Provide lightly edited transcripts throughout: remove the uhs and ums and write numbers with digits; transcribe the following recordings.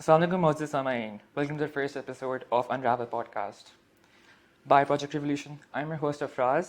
Assalamu alaikum Moses Samain. Welcome to the first episode of Unravel podcast by Project Revolution. I'm your host Afraz.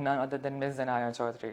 none other than Miss Zanaya Chaudhary.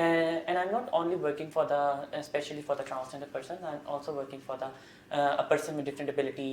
And I'm not only working for especially for the transgender person, I'm also working for a person with different ability,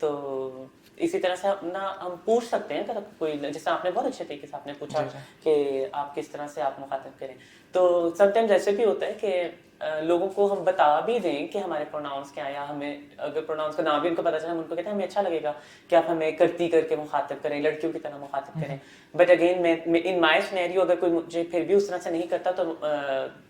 تو اسی طرح سے اپنا ہم پوچھ سکتے ہیں اگر کوئی, جیسے آپ نے بہت اچھے طریقے سے آپ نے پوچھا کہ آپ کس طرح سے آپ مخاطب کریں, تو سم ٹائمز ایسے بھی ہوتا ہے کہ لوگوں کو ہم بتا بھی دیں کہ ہمارے پروناؤنس کیا ہیں, یا ہمیں اگر پروناؤنس کا نام بھی ان کو پتہ چلا, ہم ان کو کہتے ہیں ہمیں اچھا لگے گا کہ آپ ہمیں کرتی کر کے مخاطب کریں, لڑکیوں کی طرح مخاطب کریں. بٹ اگین میں ان مائی سینیریو اگر کوئی مجھے پھر بھی اس طرح سے نہیں کرتا, تو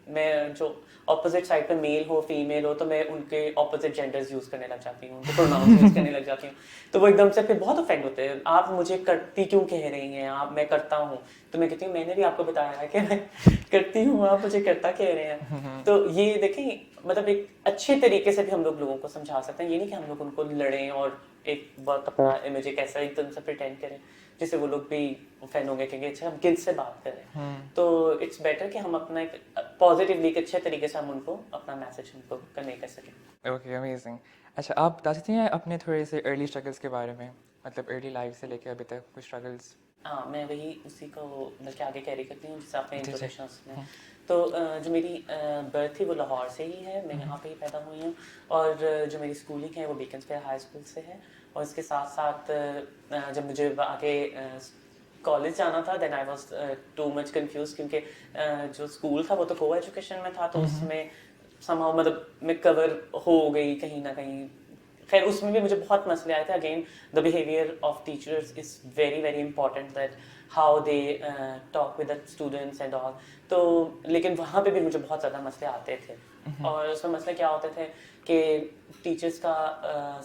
میں جو اپوزٹ سائڈ پہ میل ہو فیمیل ہو تو میں ان کے اپوزٹ جینڈرز یوز کرنے لگ جاتی ہوں, ان کے پروناؤنس یوز کرنے لگ جاتی ہوں. تو وہ ایک دم سے پھر بہت افیکٹ ہوتے ہیں, آپ مجھے کرتی کیوں کہہ رہی ہیں, آپ میں کرتا ہوں, تو میں کہتی ہوں میں نے بھی آپ کو بتایا ہے کہ میں کرتی ہوں, آپ مجھے کرتا کہہ رہے ہیں. تو یہ دیکھیں مطلب ایک اچھے طریقے سے بھی ہم لوگ لوگوں کو سمجھا سکتے ہیں, یہ نہیں کہ ہم لوگ ان کو لڑیں اور ایک بات اپنا امیج ایک ایسا ایک دم سے پریٹینڈ کریں جس سے وہ لوگ بھی فین ہوں گے کہ اچھا ہم کن سے بات کریں. تو اٹس بیٹر کہ ہم اپنا ایک پازیٹیولی ایک اچھے طریقے سے ہم ان کو اپنا میسج ان کو کنوے کر سکیں. Okay, amazing. اچھا, آپ بتا سکتی ہیں اپنے تھوڑے سے ارلی اسٹرگلس کے بارے میں, مطلب ارلی لائف سے لے کے ابھی تک کچھ اسٹرگلس. ہاں, میں وہی اسی کو بلکہ آگے کیری کرتی ہوں جس سے آپ نے انٹروڈکشن میں. تو جو میری برتھ تھی وہ لاہور سے ہی ہے, میں یہاں پہ ہی پیدا ہوئی ہوں, اور جو میری اسکولنگ ہے وہ بیکنز فیئر ہائی اسکول سے ہے. اور اس کے ساتھ ساتھ جب مجھے آگے کالج جانا تھا then I was too much confused, کیونکہ جو اسکول تھا وہ تو کو ایجوکیشن میں تھا, تو اس میں سم ہاؤ مطلب میں کور ہو گئی کہیں نہ کہیں. خیر اس میں بھی مجھے بہت مسئلے آئے تھے. Again the behaviour of teachers is very very important, that how they talk with the students and all. تو لیکن وہاں پہ بھی مجھے بہت زیادہ مسئلے آتے تھے, اور اس میں مسئلے کیا ہوتے تھے کہ ٹیچرس کا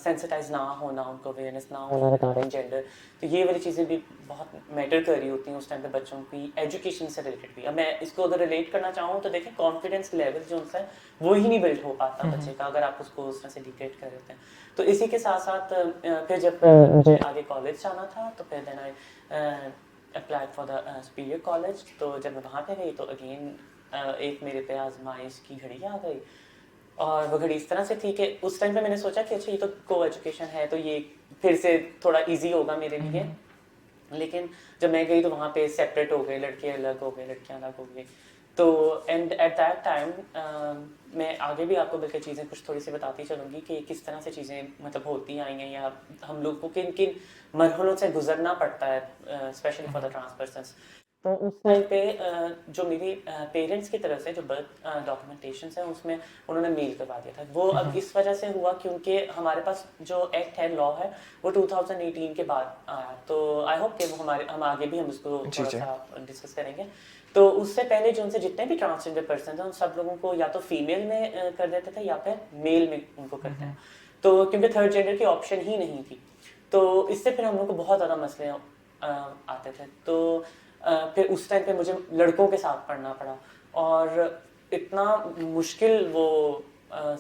سینسٹائز نہ ہونا, ان کو اویئرنیس نہ ہونا ریگارڈنگ جینڈر. تو یہ والی چیزیں بھی بہت میٹر کر رہی ہوتی ہیں اس ٹائم پہ بچوں کی ایجوکیشن سے ریلیٹڈ بھی. اب میں اس کو اگر ریلیٹ کرنا چاہوں تو دیکھیں کانفیڈینس لیول جو ان سے وہ ہی نہیں بلڈ ہو پاتا بچے کا اگر آپ اس کو اس طرح سے ڈیکریٹ کر دیتے ہیں. تو اسی کے ساتھ ساتھ پھر جب مجھے آگے کالج جانا تھا تو پھر then I applied for the superior college. تو جب میں وہاں پہ گئی تو اگین ایک میرے پہ آزمائش کی گھڑی آ گئی, اور وہ گھڑی اس طرح سے تھی کہ اس ٹائم پہ میں نے سوچا کہ اچھا یہ تو کو ایجوکیشن ہے تو یہ پھر سے تھوڑا ایزی ہوگا میرے لیے. لیکن جب میں گئی تو وہاں پہ سیپریٹ ہو گئے, لڑکے الگ ہو گئے, لڑکیاں الگ ہو گئی. تو اینڈ ایٹ دیٹ ٹائم میں آگے بھی آپ کو بلکہ چیزیں کچھ تھوڑی سی بتاتی چلوں گی کہ کس طرح سے چیزیں مطلب ہوتی آئی ہیں, یا ہم لوگ کو کن کن مرحلوں سے گزرنا پڑتا ہے especially for the trans persons. تو اس ٹائم پہ جو میری پیرنٹس کی طرف سے جو برتھ ڈاکومنٹیشنس ہیں اس میں انہوں نے میل کروا دیا تھا. وہ اب اس وجہ سے ہوا کیونکہ ہمارے پاس جو ایکٹ ہے, لا ہے, وہ 2018 کے بعد آیا. تو آئی ہوپ کہ وہ ہم آگے بھی ہم اس کو تھوڑا سا ڈسکس کریں گے. تو اس سے پہلے جو ان سے جتنے بھی ٹرانسجنڈر پرسن ہیں ان سب لوگوں کو یا تو فیمیل میں کر دیتے تھے یا پھر میل میں ان کو کرتے ہیں. تو کیونکہ تھرڈ جینڈر کی آپشن ہی نہیں تھی, تو اس سے پھر ہم لوگ کو بہت زیادہ مسئلے آتے تھے. تو پھر اس ٹائم پہ مجھے لڑکوں کے ساتھ پڑھنا پڑا, اور اتنا مشکل وہ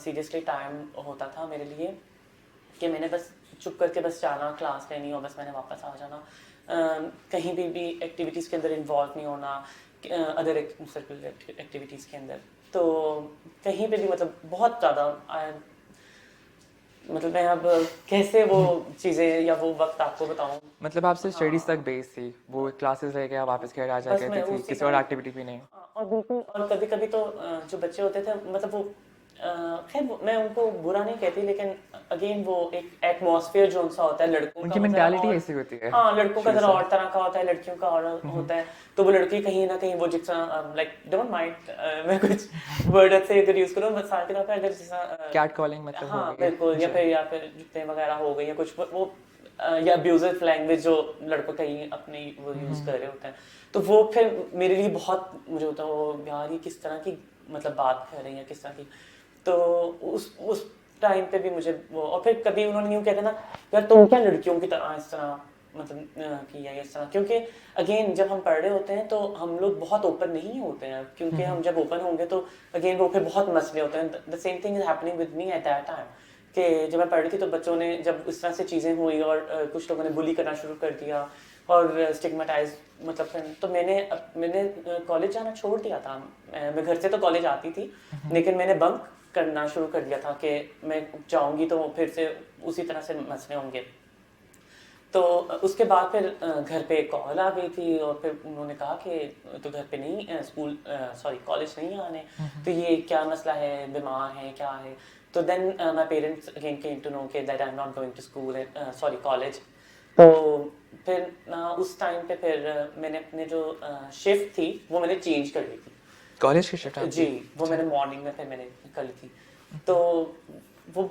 سیریسلی ٹائم ہوتا تھا میرے لیے کہ میں نے بس چپ کر کے بس جانا, کلاس لینی اور بس میں نے واپس آ جانا, کہیں بھی ایکٹیویٹیز کے اندر انوالو نہیں ہونا, ادر سرکل ایکٹیویٹیز کے اندر. تو کہیں پہ بھی مطلب بہت زیادہ مطلب میں اب کیسے وہ چیزیں یا وہ وقت آپ کو بتاؤں. مطلب آپ سے اسٹڈیز تک بیس تھی, وہ کلاسز لے کے آپ واپس گھر آ جایا کرتی تھی, کسی اور ایکٹیویٹی بھی نہیں؟ اور بالکل, اور کبھی کبھی تو جو بچے ہوتے تھے مطلب وہ خیر میں ان کو برا نہیں کہتی, لیکن اگین وہ ایک ایٹماسفیئر جو ان سا ہوتا ہے لڑکوں ان کا کی مینٹیلٹی ایسی ہوتی ہے. ہاں, لڑکوں کا ذرا اور طرح کا ہوتا ہے, لڑکیوں کا اور ہوتا ہے. تو وہ لڑکی کہیں نہ کہیں وہ جس طرح لائک ڈونٹ مائنڈ میں کچھ ورڈ سے اگر یوز کروں, بس ساتھ میں اگر جیسا کیٹ کالنگ مطلب ہاں بالکل, یا پھر جتنے وغیرہ ہو گئی یا کچھ وہ یا ابیوزو لینگویج جو لڑکوں کہیں اپنی وہ یوز کر رہے ہوتے ہیں. تو وہ پھر میرے لیے بہت مجھے ہوتا ہے وہ یار یہ کس طرح کی مطلب بات کر رہی ہیں, کس طرح کی. تو اس ٹائم پہ بھی مجھے وہ, اور پھر کبھی انہوں نے یوں کہتے نا یار تم کیا لڑکیوں کی طرح اس طرح مطلب کیا اس طرح, کیونکہ اگین جب ہم پڑھ رہے ہوتے ہیں تو ہم لوگ بہت اوپن نہیں ہوتے ہیں, کیونکہ ہم جب اوپن ہوں گے تو اگین وہ پھر بہت مسئلے ہوتے ہیں. The same thing is happening with me at that time کہ جب میں پڑھ رہی تھی تو بچوں نے جب اس طرح سے چیزیں ہوئی اور کچھ لوگوں نے بلی کرنا شروع کر دیا اور اسٹگمیٹائز مطلب, تو میں نے کالج جانا چھوڑ دیا تھا. میں گھر سے تو کالج آتی تھی لیکن میں نے بنک کرنا شروع کر دیا تھا کہ میں جاؤں گی تو پھر سے اسی طرح سے مسئلے ہوں گے. تو اس کے بعد پھر گھر پہ ایک کال آ گئی تھی اور پھر انہوں نے کہا کہ تو گھر پہ نہیں کالج نہیں آنے, تو یہ کیا مسئلہ ہے, بیمار ہے, کیا ہے. تو then my parents again came to know کہ that I am not going to school sorry college. تو پھر اس ٹائم پہ پھر میں نے اپنے جو شفٹ تھی وہ میں نے چینج کر لی تھی. کالج کی شفٹ؟ جی وہ میں نے مارننگ میں پھر میں نے کر لی تھی. تو وہ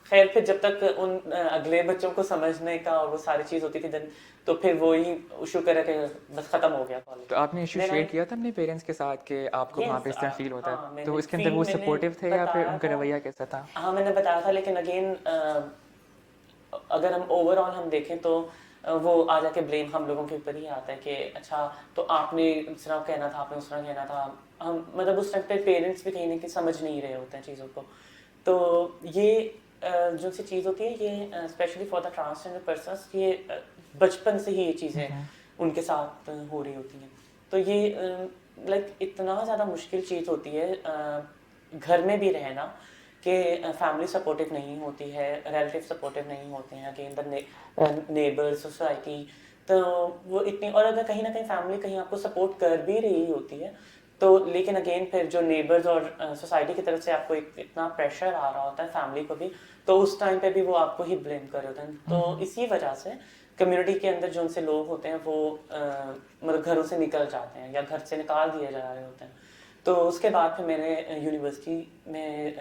خیر پھر جب تک ان اگلے بچوں کو سمجھنے کا اور وہ ساری چیز ہوتی تھی دن تو پھر وہی شکر ہے کہ بس ختم ہو گیا کالج. تو آپ نے ایشو شیئر کیا تھا اپنے پیرنٹس کے ساتھ کہ آپ کو وہاں پہ اس طرح فیل ہوتا ہے؟ تو اس کے اندر وہ سپورٹیو تھے یا پھر ان کا رویہ کیسا تھا؟ ہاں میں نے بتایا تھا, لیکن اگین اگر ہم اوور آل ہم دیکھیں تو وہ آ جا کے بلیم ہم لوگوں کے اوپر ہی آتا ہے کہ اچھا تو آپ نے اس طرح کہنا تھا, آپ نے اس طرح کہنا تھا. ہم مطلب اس ٹائم پہ پیرنٹس بھی کہیں نہ کہیں سمجھ نہیں رہے ہوتے ہیں چیزوں کو. تو یہ جو سی چیز ہوتی ہے یہ especially for the transgender persons یہ بچپن سے ہی یہ چیزیں ان کے ساتھ ہو رہی ہوتی ہیں. تو یہ لائک اتنا زیادہ مشکل چیز ہوتی ہے گھر میں بھی رہنا کہ فیملی سپورٹیو نہیں ہوتی ہے, ریلیٹیو سپورٹیو نہیں ہوتے ہیں, اگین دا نیبر سوسائٹی. تو وہ اتنی, اور اگر کہیں نہ کہیں فیملی کہیں آپ کو سپورٹ کر بھی رہی ہوتی ہے تو لیکن اگین پھر جو نیبرز اور سوسائٹی کی طرف سے آپ کو اتنا پریشر آ رہا ہوتا ہے فیملی کو بھی, تو اس ٹائم پہ بھی وہ آپ کو ہی بلیم کر رہے ہوتے ہیں. تو اسی وجہ سے کمیونٹی کے اندر جو ان سے لوگ ہوتے ہیں وہ مطلب گھروں سے نکل جاتے ہیں یا گھر سے نکال دیے جا رہے ہوتے ہیں. تو اس کے بعد پھر میں نے یونیورسٹی میں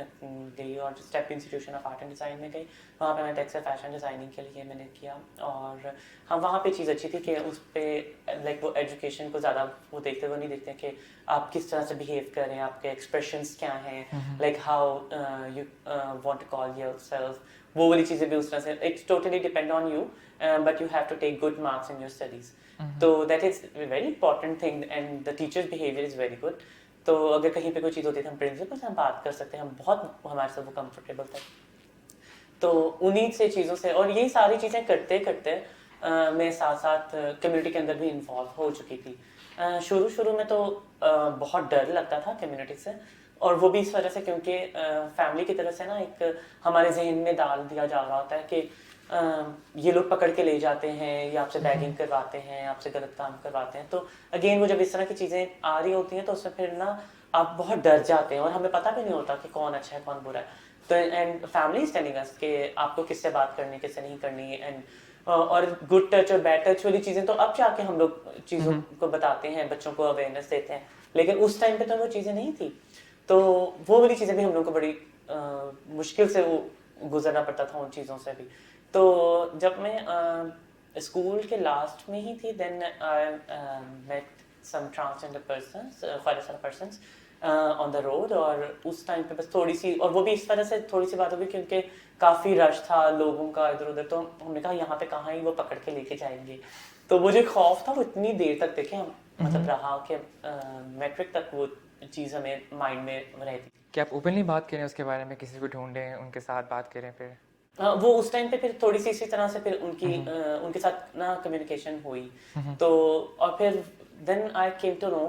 گئی اور step institution of art and design میں گئی. وہاں پہ میں ٹیکسٹائل فیشن ڈیزائننگ کے لیے میں نے کیا. اور ہاں وہاں پہ چیز اچھی تھی کہ اس پہ لائک وہ ایجوکیشن کو زیادہ وہ دیکھتے وہ نہیں دیکھتے کہ آپ کس طرح سے بہیو کر رہے ہیں, آپ کے ایکسپریشنس کیا ہیں, like how you want to call yourself, وہ والی چیزیں بھی اس طرح سے. It's totally depend on you but you have to take good marks in your studies. تو that is very important thing and the teachers behaviour is very good. تو اگر کہیں پہ کوئی چیز ہوتی ہے تو ہم پرنسپل سے ہم بات کر سکتے ہیں, ہم بہت ہمارے ساتھ وہ کمفرٹیبل تھے. تو انہیں سے چیزوں سے اور یہی ساری چیزیں کرتے کرتے میں ساتھ ساتھ کمیونٹی کے اندر بھی انوالو ہو چکی تھی. شروع میں تو بہت ڈر لگتا تھا کمیونٹی سے, اور وہ بھی اس وجہ سے کیونکہ فیملی کی طرف سے نا ایک ہمارے ذہن میں ڈال دیا جا رہا ہوتا ہے کہ یہ لوگ پکڑ کے لے جاتے ہیں یا آپ سے بیگنگ کرواتے ہیں, آپ سے غلط کام کرواتے ہیں. تو اگین وہ جب اس طرح کی چیزیں آ رہی ہوتی ہیں تو اس میں پھر نا آپ بہت ڈر جاتے ہیں اور ہمیں پتہ بھی نہیں ہوتا کہ کون اچھا ہے کون برا ہے. تو and family is telling us کہ آپ کو کس سے بات کرنی کس سے نہیں کرنی. اینڈ اور گڈ ٹچ اور بیڈ ٹچ والی چیزیں تو اب جا کے ہم لوگ چیزوں کو بتاتے ہیں, بچوں کو اویئرنیس دیتے ہیں, لیکن اس ٹائم پہ تو وہ چیزیں نہیں تھی. تو وہ والی چیزیں بھی ہم لوگ کو بڑی مشکل سے وہ گزرنا پڑتا تھا ان چیزوں سے بھی. تو جب میں اسکول کے لاسٹ میں ہی تھی then I met some transgender persons on the road. اور اس ٹائم پہ بس تھوڑی سی, اور وہ بھی اس طرح سے تھوڑی سی بات ہوگی کیونکہ کافی رش تھا لوگوں کا ادھر ادھر. تو ہم نے کہا یہاں پہ کہاں ہی وہ پکڑ کے لے کے جائیں گے. تو وہ جو خوف تھا وہ اتنی دیر تک دیکھیں مطلب رہا کہ میٹرک تک وہ چیز ہمیں مائنڈ میں رہتی تھی. کہ آپ اوپنلی بات کریں اس کے بارے میں, کسی کو ڈھونڈیں ان کے ساتھ بات کریں پھر؟ وہ اس ٹائم پہ پھر تھوڑی سی اسی طرح سے پھر ان کے ساتھ نا کمیونیکیشن ہوئی. تو اور پھر then I came to know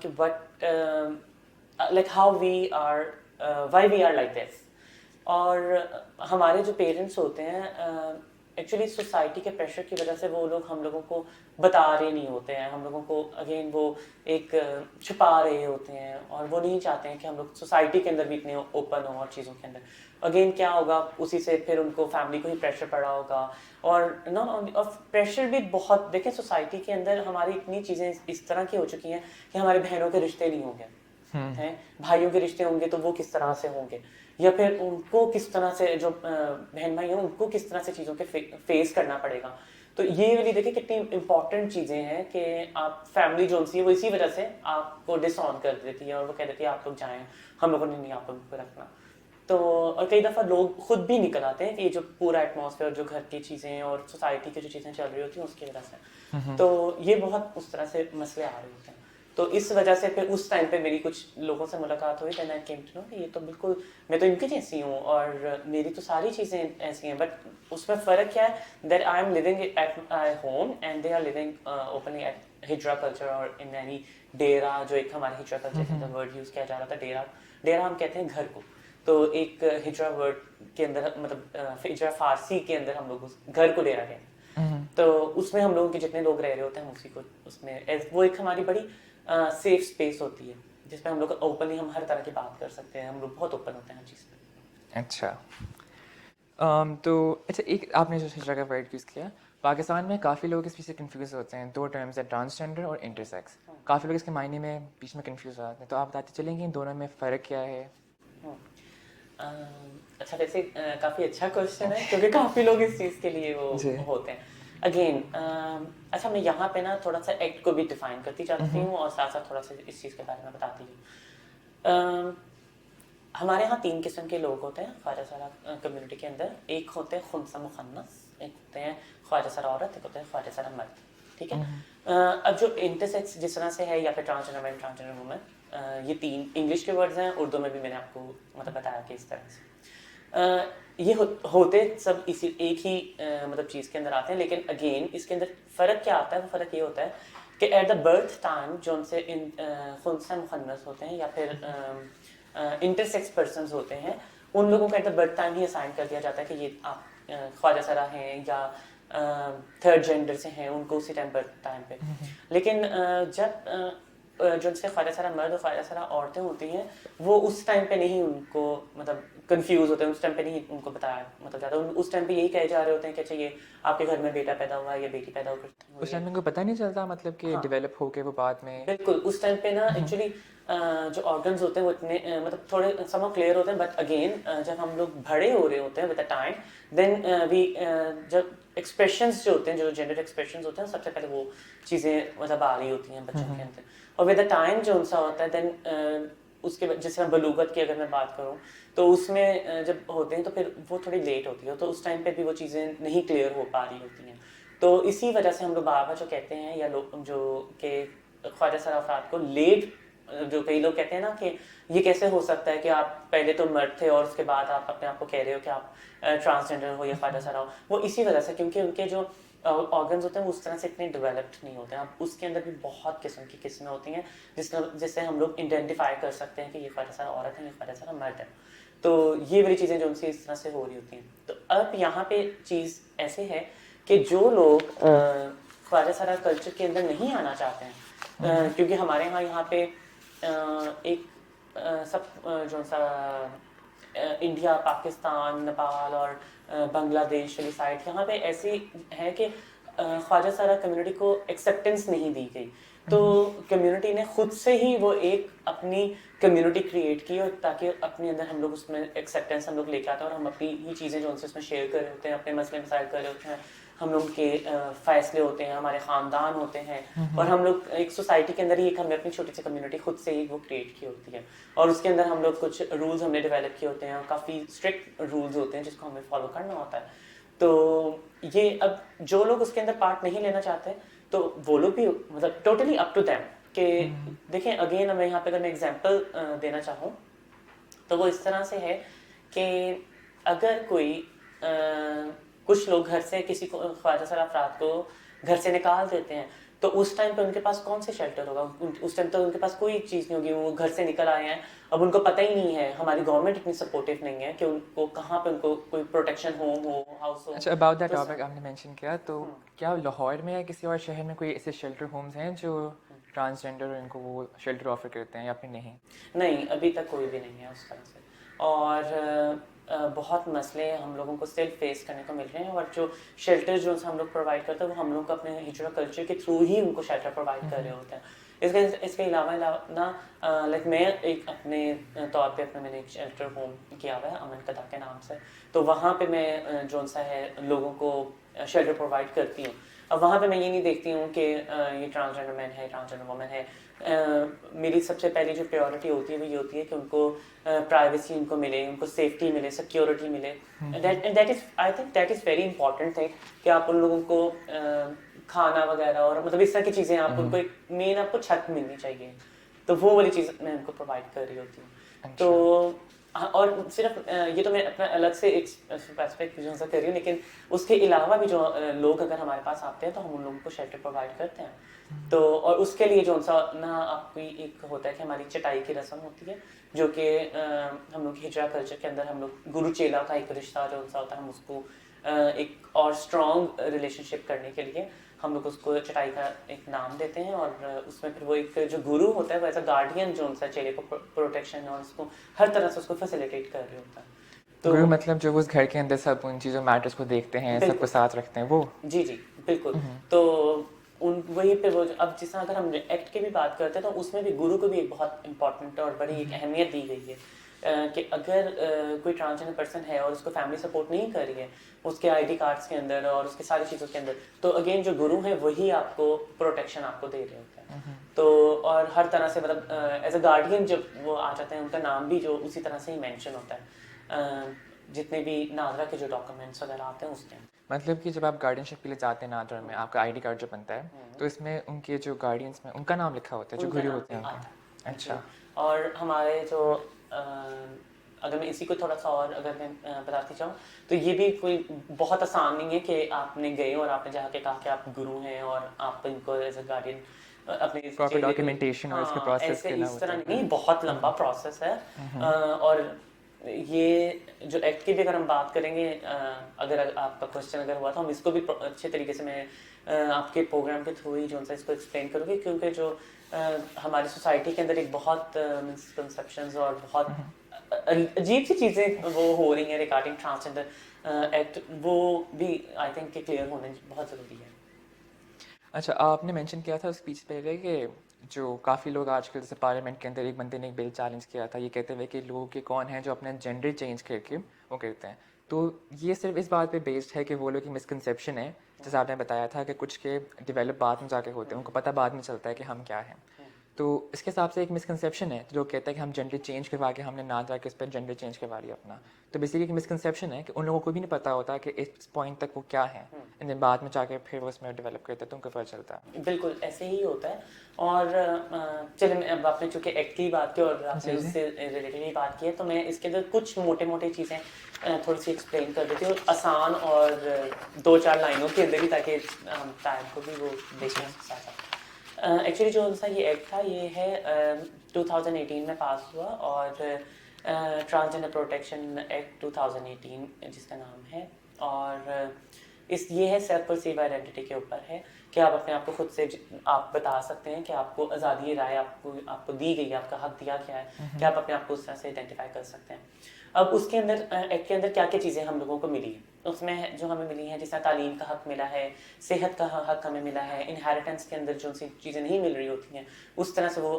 کہ what like how we are why we are like this. اور ہمارے جو پیرنٹس ہوتے ہیں ایکچولی سوسائٹی کے پریشر کی وجہ سے وہ لوگ ہم لوگوں کو بتا رہے نہیں ہوتے ہیں, ہم لوگوں کو اگین وہ ایک چھپا رہے ہوتے ہیں, اور وہ نہیں چاہتے ہیں کہ ہم لوگ سوسائٹی کے اندر بھی اتنے اوپن ہوں اور چیزوں کے اندر. اگین کیا ہوگا اسی سے پھر ان کو فیملی کو ہی پریشر پڑا ہوگا. اور ناٹ اونلی, اور پریشر بھی بہت دیکھیں سوسائٹی کے اندر ہماری اتنی چیزیں اس طرح کی ہو چکی ہیں کہ ہمارے بہنوں کے رشتے نہیں ہوں گے ہیں, بھائیوں کے رشتے ہوں گے تو وہ کس طرح سے ہوں گے, یا پھر ان کو کس طرح سے جو بہن بھائی ہیں ان کو کس طرح سے چیزوں کے فیس کرنا پڑے گا. تو یہ والی دیکھیں کتنی امپورٹنٹ چیزیں ہیں کہ آپ فیملی جو سی ہے وہ اسی وجہ سے آپ کو ڈس آن کر دیتی ہے اور وہ کہہ دیتی ہے آپ لوگ جائیں, ہم لوگوں نے نہیں آپ لوگوں کو رکھنا. تو اور کئی دفعہ لوگ خود بھی نکل آتے ہیں کہ یہ جو پورا ایٹماسفیئر جو گھر کی چیزیں اور سوسائٹی کی جو چیزیں چل رہی ہوتی ہیں اس کی وجہ سے. تو یہ بہت اس طرح سے مسئلے آ رہے ہوتے ہیں. تو اس وجہ سے پھر اس ٹائم پہ میری کچھ لوگوں سے ملاقات ہوئی دین آئی کیم ٹو نو کہ یہ تو بالکل میں تو ان کی جیسی ہوں اور میری تو ساری چیزیں ایسی ہیں. بٹ اس میں فرق کیا ہے that I am living at my home and they are living openly at hijra culture اور ان اینی ڈیرا, جو ایک ہمارے ہجرا کلچر کے اندر ورڈ یوز کیا جا رہا تھا ڈیرا. ڈیرا ہم کہتے ہیں گھر کو. تو ایک ہجرا ورڈ کے اندر مطلب ہجرا فارسی کے اندر ہم لوگ گھر کو ڈیرا کہتے ہیں. تو اس میں ہم لوگوں کے جتنے لوگ رہ رہے ہوتے ہیں اسی کو اس میں وہ ایک ہماری بڑی سیف اسپیس ہوتی ہے جس میں ہم لوگ اوپنلی ہم ہر طرح کی بات کر سکتے ہیں. ہم لوگ بہت اوپن ہوتے ہیں ہر چیز پہ. اچھا تو اچھا ایک آپ نے جو ہجرا کا ورڈ یوز کیا پاکستان میں کافی لوگ اس پیچھے کنفیوز ہوتے ہیں. 2 ٹرمز ہیں ٹرانسجینڈر اور انٹرسیکس. کافی لوگ اس کے معنی میں بیچ میں کنفیوز ہو جاتے ہیں, تو آپ بتاتے چلیں گے ان دونوں میں فرق کیا ہے؟ اچھا ویسے کافی اچھا کوشچن ہے کیونکہ کافی لوگ اس چیز کے لیے وہ ہوتے ہیں. اگین اچھا میں یہاں پہ نا تھوڑا سا ایکٹ کو بھی ڈیفائن کرتی جاتی ہوں اور ساتھ ساتھ تھوڑا سا اس چیز کے بارے میں بتاتی ہوں. ہمارے یہاں 3 قسم کے لوگ ہوتے ہیں خواجہ سرا کمیونٹی کے اندر. ایک ہوتے ہیں خنثی مخنث, ایک ہوتے ہیں خواجہ سرا عورت, ایک ہوتے ہیں خواجہ سرا مرد. ٹھیک ہے. اب جو انٹرسیکس جس طرح سے ہے یا پھر ٹرانسجنڈر مین ٹرانسجنڈر وومن, یہ 3 انگلش کے ورڈز ہیں, اردو میں بھی میں نے آپ کو مطلب بتایا کہ اس طرح سے یہ ہوتے سب اسی ایک ہی مطلب چیز کے اندر آتے ہیں. لیکن اگین اس کے اندر فرق کیا آتا ہے, وہ فرق یہ ہوتا ہے کہ ایٹ دا برتھ ٹائم جو ان سے خنثی مخنث ہوتے ہیں یا پھر انٹرسیکس پرسنز ہوتے ہیں, ان لوگوں کو ایٹ دا برتھ ٹائم ہی اسائن کر دیا جاتا ہے کہ یہ آپ خواجہ سرا ہیں یا تھرڈ جینڈر سے ہیں, ان کو اسی ٹائم برتھ ٹائم پہ. لیکن جب جو ان سے خواجہ سرا مرد اور خواجہ سرا عورتیں ہوتی ہیں وہ اس ٹائم پہ نہیں ان کو مطلب کنفیوز ہوتے ہیں, اس ٹائم پہ نہیں ان کو بتایا مطلب جاتا, اس ٹائم پہ یہی کہے جا رہے ہوتے ہیں کہ اچھا یہ آپ کے گھر میں بیٹا پیدا ہوا ہے یا بیٹی پیدا ہو کر اس ٹائم ان کو پتہ نہیں چلتا مطلب کہ ڈیولپ ہو کے وہ بعد میں. بالکل اس ٹائم پہ نا ایکچولی جو آرگنز ہوتے ہیں وہ اتنے مطلب تھوڑے سم کلیئر ہوتے ہیں. بٹ اگین جب ہم لوگ بڑے ہو رہے ہوتے ہیں ود اے ٹائم دین وی جب ایکسپریشنز جو ہوتے ہیں جو جینڈر ایکسپریشنز ہوتے ہیں سب سے پہلے وہ چیزیں مطلب آ رہی ہوتی ہیں بچوں کے اندر. اور ود اے ٹائم جو ان سا ہوتا ہے دین اس کے جس طرح بلوغت کی اگر میں بات کروں تو اس میں جب ہوتے ہیں تو پھر وہ تھوڑی لیٹ ہوتی ہے, تو اس ٹائم پہ بھی وہ چیزیں نہیں کلیئر ہو پا رہی ہوتی ہیں. تو اسی وجہ سے ہم لوگ بار بار جو کہتے ہیں یا لوگ جو کہ خواجہ سرا افراد کو لیٹ, جو کئی لوگ کہتے ہیں نا کہ یہ کیسے ہو سکتا ہے کہ آپ پہلے تو مرد تھے اور اس کے بعد آپ اپنے آپ کو کہہ رہے ہو کہ آپ ٹرانسجینڈر ہو یا خواجہ سرا ہو. وہ اسی وجہ سے کیونکہ ان کے جو آرگنز ہوتے ہیں وہ اس طرح سے اتنے ڈیولپڈ نہیں ہوتے ہیں. اب اس کے اندر بھی بہت قسم کی قسمیں ہوتی ہیں جس سے ہم لوگ آئیڈینٹیفائی کر سکتے ہیں کہ یہ خواجہ سرا عورت ہے, یہ خواجہ سرا مرد ہے. تو یہ والی چیزیں جو ان سے اس طرح سے ہو رہی ہوتی ہیں. تو اب یہاں پہ چیز ایسے ہے کہ جو لوگ خواجہ سرا کلچر کے اندر نہیں آنا چاہتے ہیں, کیونکہ ہمارے یہاں پہ ایک سب جو سا انڈیا, پاکستان, نیپال اور بنگلہ دیش والی سائڈ یہاں پہ ایسی ہے کہ خواجہ سرا کمیونٹی کو ایکسیپٹنس نہیں دی گئی. تو کمیونٹی نے خود سے ہی وہ ایک اپنی کمیونٹی کریٹ کی, اور تاکہ اپنے اندر ہم لوگ اس میں ایکسیپٹنس ہم لوگ لے کے آتے ہیں اور ہم اپنی ہی چیزیں جو ان سے اس میں شیئر کر رہے ہوتے ہیں, اپنے مسئلے مسائل کر رہے ہوتے ہیں, ہم لوگ کے فیصلے ہوتے ہیں, ہمارے خاندان ہوتے ہیں, اور ہم لوگ ایک سوسائٹی کے اندر ہی ایک ہم نے اپنی چھوٹی سی کمیونٹی خود سے ہی وہ کریٹ کی ہوتی ہے. اور اس کے اندر ہم لوگ کچھ رولز ہم نے ڈیولپ کیے ہوتے ہیں, اور کافی اسٹرکٹ رولز ہوتے ہیں جس کو ہمیں فالو کرنا ہوتا ہے. تو یہ اب جو لوگ اس کے اندر پارٹ نہیں لینا چاہتے تو وہ لوگ بھی مطلب ٹوٹلی اپ ٹو دیم کہ دیکھیں. اگین میں یہاں پہ اگر میں ایگزامپل دینا چاہوں تو وہ اس طرح سے ہے کہ اگر کوئی کچھ لوگ گھر سے کسی کو خواجہ سرا افراد کو گھر سے نکال دیتے ہیں تو اس ٹائم پہ ان کے پاس کون سے شیلٹر ہوگا؟ اس ٹائم تو ان کے پاس کوئی چیز نہیں ہوگی, وہ گھر سے نکل آئے ہیں, اب ان کو پتہ ہی نہیں ہے, ہماری گورنمنٹ اتنی سپورٹیو نہیں ہے کہ ان کو کہاں پہ ان کو کوئی پروٹیکشن ہوم ہو, ہاؤس ہو. اچھا اباؤٹ دیٹ ٹاپک آپ نے مینشن کیا, تو کیا لاہور میں یا کسی اور شہر میں کوئی ایسے شیلٹر ہومز ہیں جو ٹرانسجینڈر ان کو وہ شیلٹر آفر کرتے ہیں یا پھر نہیں؟ نہیں, ابھی تک کوئی بھی نہیں ہے اس طرح سے. اور بہت مسئلے ہم لوگوں کو اسٹل فیس کرنے کو مل رہے ہیں, اور جو شیلٹر جو ہم لوگ پرووائڈ کرتے ہیں وہ ہم لوگ کو اپنے ہجرا کلچر کے تھرو ہی ان کو شیلٹر پرووائڈ کر رہے ہوتے ہیں. اس کے علاوہ نا لائک میں ایک اپنے طور پہ میں نے ایک شیلٹر ہوم کیا ہوا ہے امن قدا کے نام سے. تو وہاں پہ میں جو سا ہے لوگوں کو شیلٹر پرووائڈ کرتی ہوں. اب وہاں پہ میں یہ نہیں دیکھتی ہوں کہ یہ ٹرانسجینڈر مین ہے, ٹرانسجینڈر وومن ہے. میری سب سے پہلی جو پریورٹی ہوتی ہے وہ یہ ہوتی ہے کہ ان کو پرائیویسی ان کو ملے, ان کو سیفٹی ملے, سیکیورٹی ملے. I think that is very important thing کہ آپ ان لوگوں کو کھانا وغیرہ اور مطلب اس طرح کی چیزیں آپ ان کو ایک مین آپ کو چھت ملنی چاہیے. تو وہ والی چیز میں ان کو پرووائڈ کر رہی ہوتی ہوں. تو اور صرف یہ تو میں اپنا الگ سے ایک اسپیسیفک جو سا کر رہی ہوں, لیکن اس کے علاوہ بھی جو لوگ اگر ہمارے پاس آتے ہیں تو ہم ان لوگوں کو شیلٹر پرووائڈ کرتے ہیں. تو اور اس کے لیے جو سا نا آپ کو ایک ہوتا ہے کہ ہماری چٹائی کی رسم ہوتی ہے جو کہ ہم لوگ ہجرا کلچر کے اندر ہم لوگ گرو چیلا کا ایک رشتہ جو سا ہوتا ہے ہم اس کو ایک اور اسٹرانگ ریلیشن شپ کرنے کے لیے ہم لوگ اس کو چٹائی کا ایک نام دیتے ہیں. اور اس میں پھر وہ ایک جو گرو ہوتا ہے وہ ایز اے گارڈین جو ان سا چیلے کو پروٹیکشن اور اس کو ہر طرح سے اس کو فیسیلیٹیٹ کر رہے ہوتا ہے. گرو مطلب جو اس گھر کے اندر سب ان چیزوں میٹرس کو دیکھتے ہیں, سب کو ساتھ رکھتے ہیں, وہ جی بالکل. تو وہیں پہ وہ اب جس طرح اگر ہم ایکٹ کی بھی بات کرتے ہیں تو اس میں بھی گرو کو بھی ایک بہت امپورٹنٹ اور بڑی ایک اہمیت دی گئی ہے کہ اگر کوئی ٹرانسجینڈر پرسن ہے اور اس کو فیملی سپورٹ نہیں کر رہی ہے اس کے آئی ڈی کارڈس کے اندر اور اس کی ساری چیزوں کے اندر, تو اگین جو گرو ہیں وہی آپ کو پروٹیکشن آپ کو دے رہے ہوتے ہیں. تو اور ہر طرح سے مطلب ایز اے گارڈین جب وہ آ جاتے ہیں ان کا نام بھی جو اسی طرح سے ہی مینشن ہوتا ہے جتنے بھی ناظرہ کے جو ڈاکومنٹس وغیرہ آتے ہیں اس کے. مطلب کہ جب آپ گارڈینشپ کے لیے جاتے ہیں ناظرہ میں, آپ کا آئی ڈی کارڈ جو بنتا ہے تو اس میں ان کے جو گارڈینس میں ان کا نام لکھا ہوتا ہے, جو گرو ہوتے ہیں ان کا. اچھا. اور ہمارے جو اگر میں اسی کو تھوڑا سا اور اگر میں بتاتی چاہوں تو یہ بھی کوئی بہت آسان نہیں ہے کہ آپ نے گئے اور آپ نے جا کے کہا کہ آپ گرو ہیں اور آپ ان کو ایز اے گارڈین اپنے پراپر ڈاکیومنٹیشن اور اس کے پروسیس ایسے کرنا اس ہوتا طرح ہے. نہیں, بہت لمبا پروسیس ہے. اور یہ جو ایکٹ کی بھی اگر ہم بات کریں گے, اگر آپ کا کوشچن اگر ہوا تو ہم اس کو بھی اچھے طریقے سے میں آپ کے پروگرام کے تھرو ہی جو اس کو ایکسپلین کروں گی, کیونکہ جو ہماری سوسائٹی کے اندر ایک بہت مسکنسیپشنز اور بہت عجیب سی چیزیں وہ ہو رہی ہیں ریگارڈنگ ٹرانسجینڈر ایکٹ, وہ بھی آئی تھنک کہ کلیئر ہونے بہت ضروری ہے. اچھا, آپ نے مینشن کیا تھا اس اسپیچ پہلے کہ جو کافی لوگ آج کل جیسے پارلیمنٹ کے اندر ایک بندے نے ایک بل چیلنج کیا تھا یہ کہتے ہوئے کہ لوگوں کے کون ہیں جو اپنا جینڈر چینج کر کے وہ کرتے ہیں. تو یہ صرف اس بات پہ بیسڈ ہے کہ وہ لوگ کی مسکنسیپشن ہے, جیسے آپ نے بتایا تھا کہ کچھ کے ڈیولپ بعد میں جا کے ہوتے ہیں, ان کو پتہ بعد میں چلتا ہے کہ ہم کیا ہیں. تو اس کے حساب سے ایک مسکنسیپشن ہے جو کہتا ہے کہ ہم جینڈر چینج کروا کے ہم نے نہ جا کے اس پہ جینڈر چینج کروا لیا اپنا. تو بیسیکلی ایک مسکنسیپشن ہے کہ ان لوگوں کو بھی نہیں پتہ ہوتا کہ اس پوائنٹ تک وہ کیا ہے, اینڈ دین بعد میں جا کے پھر وہ اس میں ڈیولپ کرتے ہیں تو ان کو پتہ چلتا ہے. بالکل ایسے ہی ہوتا ہے. اور چلے میں اب آپ نے چونکہ ایکٹ کی بات کی اور آپ نے اس سے ریلیٹڈ ہی بات کی ہے تو میں اس کے اندر کچھ موٹے چیزیں تھوڑی سی ایکسپلین کر دیتی ہوں آسان اور 2-4 لائنوں کے اندر ہی, تاکہ ہم ٹائم کو بھی وہ دیکھیں ساتھ. ایکچولی جو سا یہ ایکٹ تھا یہ ہے 2018 میں پاس ہوا, اور ٹرانسجینڈر پروٹیکشن ایکٹ 2018 جس کا نام ہے. اور یہ ہے سیلف پرسیو آئیڈینٹی کے اوپر ہے کہ آپ اپنے آپ کو خود سے آپ بتا سکتے ہیں کہ آپ کو آزادی رائے آپ کو دی گئی ہے, آپ کا حق دیا گیا ہے کہ آپ اپنے آپ کو اس طرح سے آئیڈینٹیفائی کر سکتے ہیں. اب اس کے اندر ایکٹ کے اندر کیا کیا چیزیں ہم لوگوں کو ملی ہیں, اس میں جو ہمیں ملی ہیں جس طرح تعلیم کا حق ملا ہے, صحت کا حق ہمیں ملا ہے, انہیریٹنس کے اندر جو سی چیزیں نہیں مل رہی ہوتی ہیں اس طرح سے وہ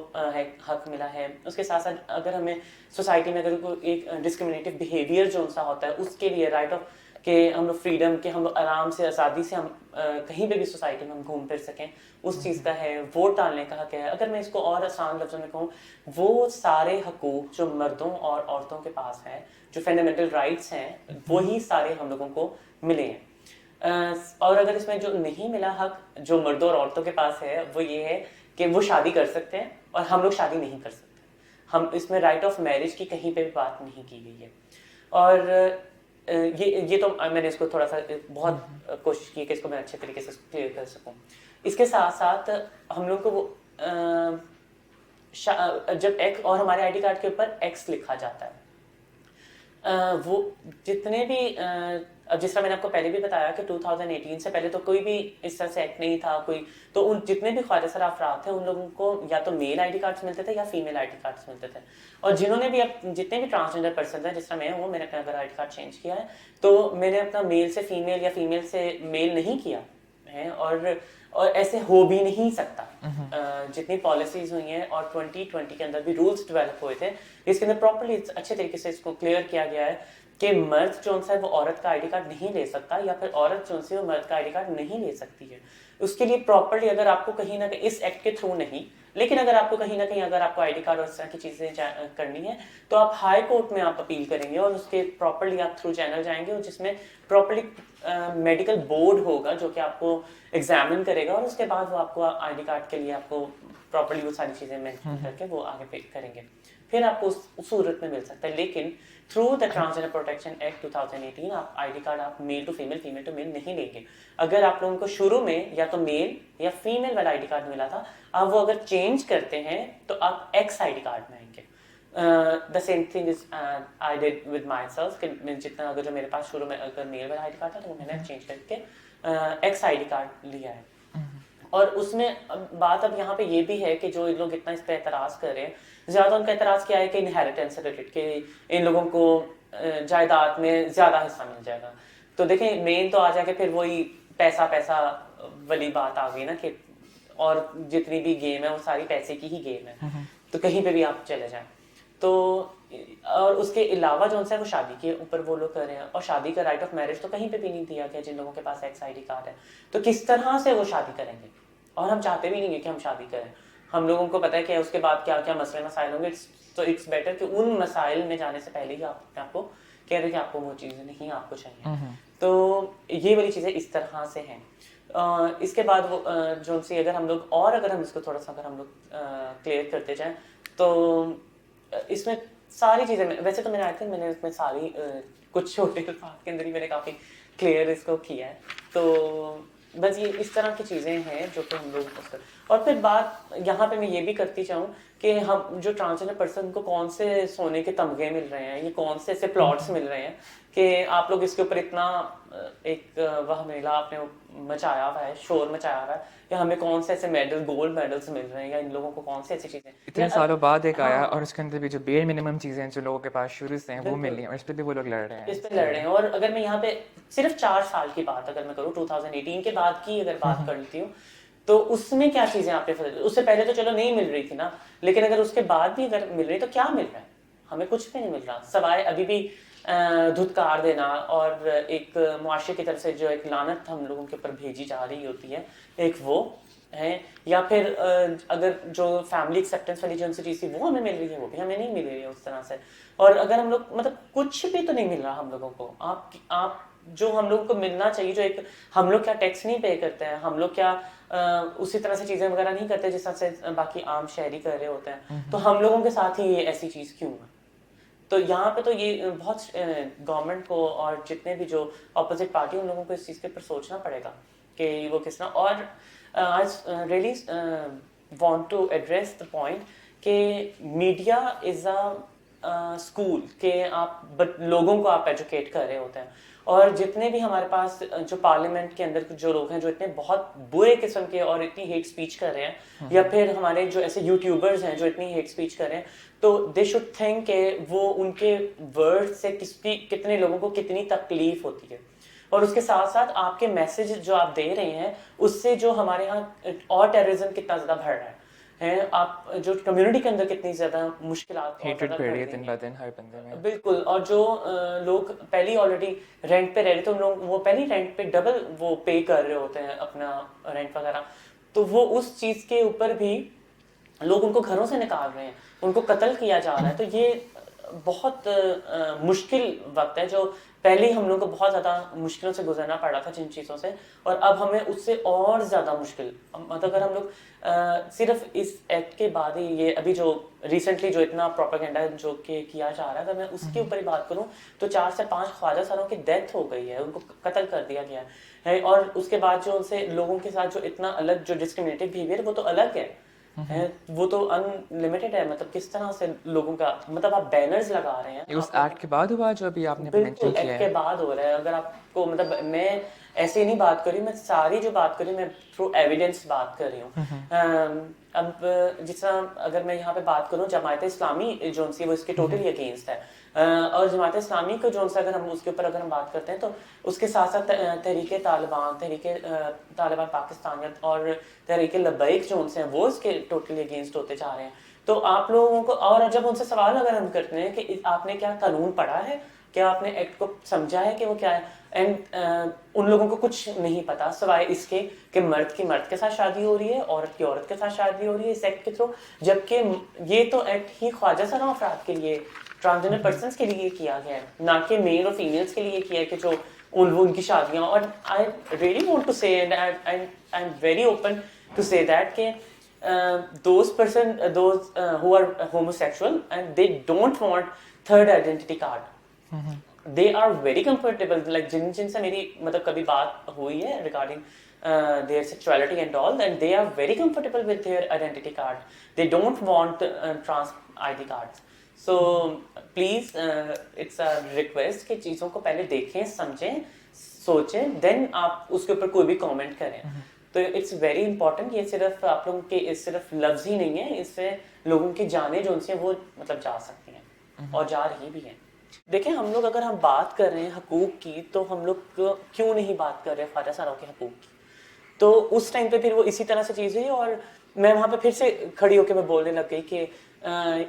حق ملا ہے. اس کے ساتھ ساتھ اگر ہمیں سوسائٹی میں اگر کوئی ایک ڈسکریمنیٹیو بیہیویئر جو سا ہوتا ہے اس کے لیے رائٹ آف کہ ہم لوگ فریڈم کے ہم لوگ آرام سے آزادی سے ہم کہیں پہ بھی سوسائٹی میں ہم گھوم پھر سکیں, اس چیز کا ہے. ووٹ ڈالنے کا حق ہے. اگر میں اس کو اور آسان لفظوں میں کہوں, وہ سارے حقوق جو مردوں اور عورتوں کے پاس ہیں, جو فنڈامنٹل رائٹس ہیں, وہی سارے ہم لوگوں کو ملے ہیں. اور اگر اس میں جو نہیں ملا حق جو مردوں اور عورتوں کے پاس ہے وہ یہ ہے کہ وہ شادی کر سکتے ہیں اور ہم لوگ شادی نہیں کر سکتے. ہم اس میں رائٹ آف میرج کی کہیں پہ بھی بات نہیں کی گئی ہے. اور یہ تو میں نے اس کو تھوڑا سا بہت کوشش کی کہ اس کو میں اچھے طریقے سے کلیئر کر سکوں. اس کے ساتھ ساتھ ہم لوگ کو جب ایکس اور ہمارے آئی ڈی کارڈ کے اوپر ایکس لکھا جاتا ہے, وہ جتنے بھی جس طرح میں نے آپ کو پہلے بھی بتایا کہ 2018 سے پہلے تو کوئی بھی اس طرح سے ایکٹ نہیں تھا کوئی, تو ان جتنے بھی خواجہ سرا افراد تھے ان لوگوں کو یا تو میل آئی ڈی کارڈس ملتے تھے یا فیمیل آئی ڈی کارڈس ملتے تھے. اور جنہوں نے بھی اب جتنے بھی ٹرانسجینڈر پرسن ہیں جس طرح میں وہ میں نے اپنا اگر آئی ڈی کارڈ چینج کیا ہے تو میں نے اپنا میل سے فیمیل یا فیمیل سے میل نہیں کیا ہے, اور ایسے ہو بھی نہیں سکتا. جتنی پالیسیز ہوئی ہیں اور 2020 کے اندر بھی رولز ڈیولپ ہوئے تھے, اس کے اندر پراپرلی اچھے طریقے سے اس کو کلیئر کیا گیا ہے کہ مرد جو ہے وہ عورت کا آئی ڈی کارڈ نہیں لے سکتا, یا پھر عورت جو ہے وہ مرد کا آئی ڈی کارڈ نہیں لے سکتی ہے. اس کے لیے پراپرلی اگر آپ کو کہیں نہ کہیں اس ایکٹ کے تھرو نہیں, لیکن اگر آپ کو کہیں نہ کہیں اگر آپ کو آئی ڈی کارڈ اور اس طرح کی چیزیں کرنی ہے تو آپ ہائی کورٹ میں آپ اپیل کریں گے اور اس کے پراپرلی آپ تھرو چینل جائیں گے, اور جس میں پراپرلی میڈیکل بورڈ ہوگا جو کہ آپ کو ایگزامن کرے گا, اور اس کے بعد وہ آپ کو آئی ڈی کارڈ کے لیے آپ کو پراپرلی وہ ساری چیزیں مینشن کر کے وہ آگے پے کریں گے, پھر آپ کو اس صورت میں مل سکتا ہے. لیکن through the transgender protection act 2018 آپ آئی ڈی کارڈ آپ میل ٹو فیمیل فیمیل ٹو میل نہیں لیں گے. اگر آپ لوگوں کو شروع میں یا تو میل یا فیمیل والا آئی ڈی کارڈ ملا تھا, آپ وہ اگر چینج کرتے ہیں تو آپ ایکس آئی ڈی کارڈ میں آئیں گے. دا same thing is I did with my self کہ جتنا اگر جو میرے پاس شروع میں اگر میل والا آئی ڈی کارڈ تھا تو وہ میں نے چینج کر کے ایکس آئی ڈی کارڈ لیا ہے. اور اس میں بات اب یہاں پہ یہ بھی ہے کہ جو لوگ اتنا اس پہ اعتراض کر رہے ہیں, زیادہ ان کا اعتراض کیا ہے کہ انہیریٹنس سے ریلیٹڈ کہ ان لوگوں کو جائیداد میں زیادہ حصہ مل جائے گا. تو دیکھیں مین تو آ جا کے پھر وہی پیسہ والی بات آ گئی نا کہ اور جتنی بھی گیم ہے وہ ساری پیسے کی ہی گیم ہے. تو کہیں پہ بھی آپ چلے جائیں تو اور اس کے علاوہ جو ہے وہ شادی کے اوپر وہ لوگ کر رہے ہیں, اور شادی کا رائٹ آف میرج تو کہیں پہ بھی نہیں دیا گیا جن لوگوں کے پاس ایکس آئی ڈی کارڈ ہے. تو کس طرح سے وہ شادی کریں گے, اور ہم چاہتے بھی نہیں ہیں کہ ہم شادی کریں. ہم لوگوں کو پتہ ہے کہ اس کے بعد کیا کیا مسئلے مسائل ہوں گے. تو اٹس بیٹر کہ ان مسائل میں جانے سے پہلے ہی آپ کو کہہ رہے کہ آپ کو وہ چیزیں نہیں آپ کو چاہیے. تو یہ والی چیزیں اس طرح سے ہیں. اس کے بعد وہ جو سی اگر ہم لوگ اور اگر ہم اس کو تھوڑا سا اگر ہم لوگ کلیئر کرتے جائیں تو اس میں ساری چیزیں ویسے تو میں نے آئی تھنک میں نے اس میں ساری کچھ چھوٹے الفاظ کے اندر ہی میں نے کافی کلیئر اس کو کیا ہے. تو بس یہ اس طرح کی چیزیں ہیں جو کہ ہم لوگ اس کا. اور پھر بات یہاں پہ میں یہ بھی کرتی چاہوں کہ ہم جو ٹرانسجنڈر پرسن کو کون سے سونے کے تمغے مل رہے ہیں, یہ کون سے ایسے پلاٹس مل رہے ہیں کہ آپ لوگ اس کے اوپر اتنا ایک وہ میلہ آپ نے مچایا ہوا ہے, شور مچایا ہوا ہے کہ ہمیں کون سے ایسے میڈل گولڈ میڈلس مل رہے ہیں, یا ان لوگوں کو کون سے ایسی چیزیں اتنے سالوں بعد ایک آیا اور اس کے اندر بھی جو بیئر منیمم چیزیں ہیں جو لوگوں کے پاس شروع سے ہیں وہ ملی ہیں, اور اس پہ بھی وہ لوگ لڑ رہے ہیں. اس پہ لڑ رہے ہیں. اور اگر میں یہاں پہ صرف 4 سال کی بات اگر میں کروں 2018 کے بعد کی اگر بات کر لیتی ہوں تو اس میں کیا چیزیں آپ نے اس سے پہلے تو چلو نہیں مل رہی تھی نا, لیکن اگر اس کے بعد بھی اگر مل رہی تو کیا مل رہا ہے, ہمیں کچھ بھی نہیں مل رہا سوائے ابھی بھی دھتکار دینا اور ایک معاشرے کی طرف سے جو ایک لعنت ہم لوگوں کے اوپر بھیجی جا رہی ہوتی ہے, ایک وہ ہے. یا پھر اگر جو فیملی ایکسیپٹنس والی جو ان سے چیز تھی وہ ہمیں مل رہی ہے وہ بھی ہمیں نہیں مل رہی ہے اس طرح سے. اور اگر ہم لوگ مطلب کچھ بھی تو نہیں مل رہا ہم لوگوں کو. آپ جو ہم لوگوں کو ملنا چاہیے, جو ایک ہم لوگ کیا ٹیکس نہیں پے کرتے ہیں, ہم لوگ کیا اسی طرح سے چیزیں وغیرہ نہیں کرتے جس طرح سے باقی عام شہری کر رہے ہوتے ہیں, تو ہم لوگوں کے ساتھ ہی یہ ایسی چیز کیوں ہے. تو یہاں پہ تو یہ بہت گورنمنٹ کو اور جتنے بھی جو اپوزٹ پارٹی ان لوگوں کو اس چیز کے اوپر سوچنا پڑے گا کہ وہ کس طرح. اور I really want to address the point کہ میڈیا از اے اسکول کہ آپ لوگوں کو آپ ایجوکیٹ کر رہے ہوتے ہیں. اور جتنے بھی ہمارے پاس جو پارلیمنٹ کے اندر جو لوگ ہیں جو اتنے بہت برے قسم کے اور اتنی ہیٹ اسپیچ کر رہے ہیں, یا پھر ہمارے جو ایسے یوٹیوبرز ہیں جو اتنی ہیٹ اسپیچ کر رہے ہیں, تو دے شوڈ تھنک کہ وہ ان کے ورڈ سے کتنے لوگوں کو کتنی تکلیف ہوتی ہے. اور اس کے ساتھ ساتھ آپ کے میسج جو آپ دے رہے ہیں اس سے جو ہمارے یہاں اور ٹیررزم کتنا زیادہ بڑھ رہا ہے, آپ جو کمیونٹی کے اندر کتنی زیادہ مشکلات ہیٹڈ بڑھ رہی ہے دن بہ دن ہر بندے میں. بالکل. اور جو لوگ پہلے آلریڈی رینٹ پہ رہ رہے تھے ان لوگ وہ پہلے رینٹ پہ ڈبل وہ پے کر رہے ہوتے ہیں اپنا رینٹ وغیرہ, تو وہ اس چیز کے اوپر بھی لوگ ان کو گھروں سے نکال رہے ہیں, ان کو قتل کیا جا رہا ہے. تو یہ بہت مشکل وقت ہے جو پہلے ہی ہم لوگوں کو بہت زیادہ مشکلوں سے گزرنا پڑ رہا تھا جن چیزوں سے, اور اب ہمیں اس سے اور زیادہ مشکل. مطلب اگر ہم لوگ صرف اس ایکٹ کے بعد ہی یہ ابھی جو ریسنٹلی جو اتنا پروپیگنڈا جو کہ کیا جا رہا ہے, اگر میں اس کے اوپر ہی بات کروں تو 4 سے 5 خواجہ سروں کی ڈیتھ ہو گئی ہے, ان کو قتل کر دیا گیا ہے. اور اس کے بعد جو ان سے لوگوں کے ساتھ جو اتنا الگ جو ڈسکریمنیٹو بہیویئر وہ تو الگ ہے, وہ تو ان لمیٹڈ ہے. مطلب کس طرح سے لوگوں کا مطلب آپ بینرز لگا رہے ہیں اس ایکٹ کے بعد ہوا جو ابھی آپ نے بالکل ایکٹ کے بعد ہو رہا ہے. اگر آپ کو مطلب میں ایسے نہیں بات کر رہی ہوں, میں ساری جو بات کر رہی ہوں میں تھرو ایویڈنس بات کر رہی ہوں. اب جس طرح اگر میں یہاں پہ بات کروں جماعت اسلامی جو ان سی وہ اس کے ٹوٹلی اگینسٹ ہے, اور جماعت اسلامی کو جو ان سے اگر ہم اس کے اوپر اگر ہم بات کرتے ہیں تو اس کے ساتھ ساتھ تحریک طالبان پاکستانیت اور تحریک لبیک جو ان سے ہیں وہ اس کے ٹوٹلی اگینسٹ ہوتے جا رہے ہیں. تو آپ لوگوں کو اور جب ان سے سوال اگر ہم کرتے ہیں کہ آپ نے کیا قانون پڑھا ہے, کیا آپ نے ایکٹ کو سمجھا ہے کہ وہ کیا ہے, اینڈ ان لوگوں کو کچھ نہیں پتا سوائے اس کے کہ مرد کی مرد کے ساتھ شادی ہو رہی ہے, عورت کی عورت کے ساتھ شادی ہو رہی ہے اس ایکٹ کے تھرو, جبکہ یہ تو ایکٹ ہی خواجہ سرا افراد کے لیے ٹرانسجنڈر پرسنس کے لیے کیا گیا ہے, نہ کہ میل اور فیمیلس کے لیے کیا ہے کہ جو ان کی شادیاں. اور I really want to say and I am very open to say that کہ those who are homosexual and they don't want third identity card, they are very comfortable, like jin سے میری مطلب کبھی بات ہوئی ہے regarding their sexuality and all, and they are very comfortable with their identity card. They don't want trans ID cards. So please it's a request کہ چیزوں کو پہلے دیکھیں, سمجھیں, سوچیں, then آپ اس کے اوپر کوئی بھی کامنٹ کریں. تو اٹس ویری امپورٹنٹ. یہ صرف آپ لوگوں کے صرف لفظ ہی نہیں ہے, اس سے لوگوں کی جانیں جو ان سے وہ مطلب جا سکتی ہیں اور جا رہی بھی ہیں. دیکھیں ہم لوگ اگر ہم بات کر رہے ہیں حقوق کی تو ہم لوگ کیوں نہیں بات کر رہے خواجہ سراؤ کے حقوق کی. تو اس ٹائم پہ پھر وہ اسی طرح سے چیز ہوئی اور میں وہاں پہ پھر سے کھڑی ہو کے میں بولنے لگ گئی کہ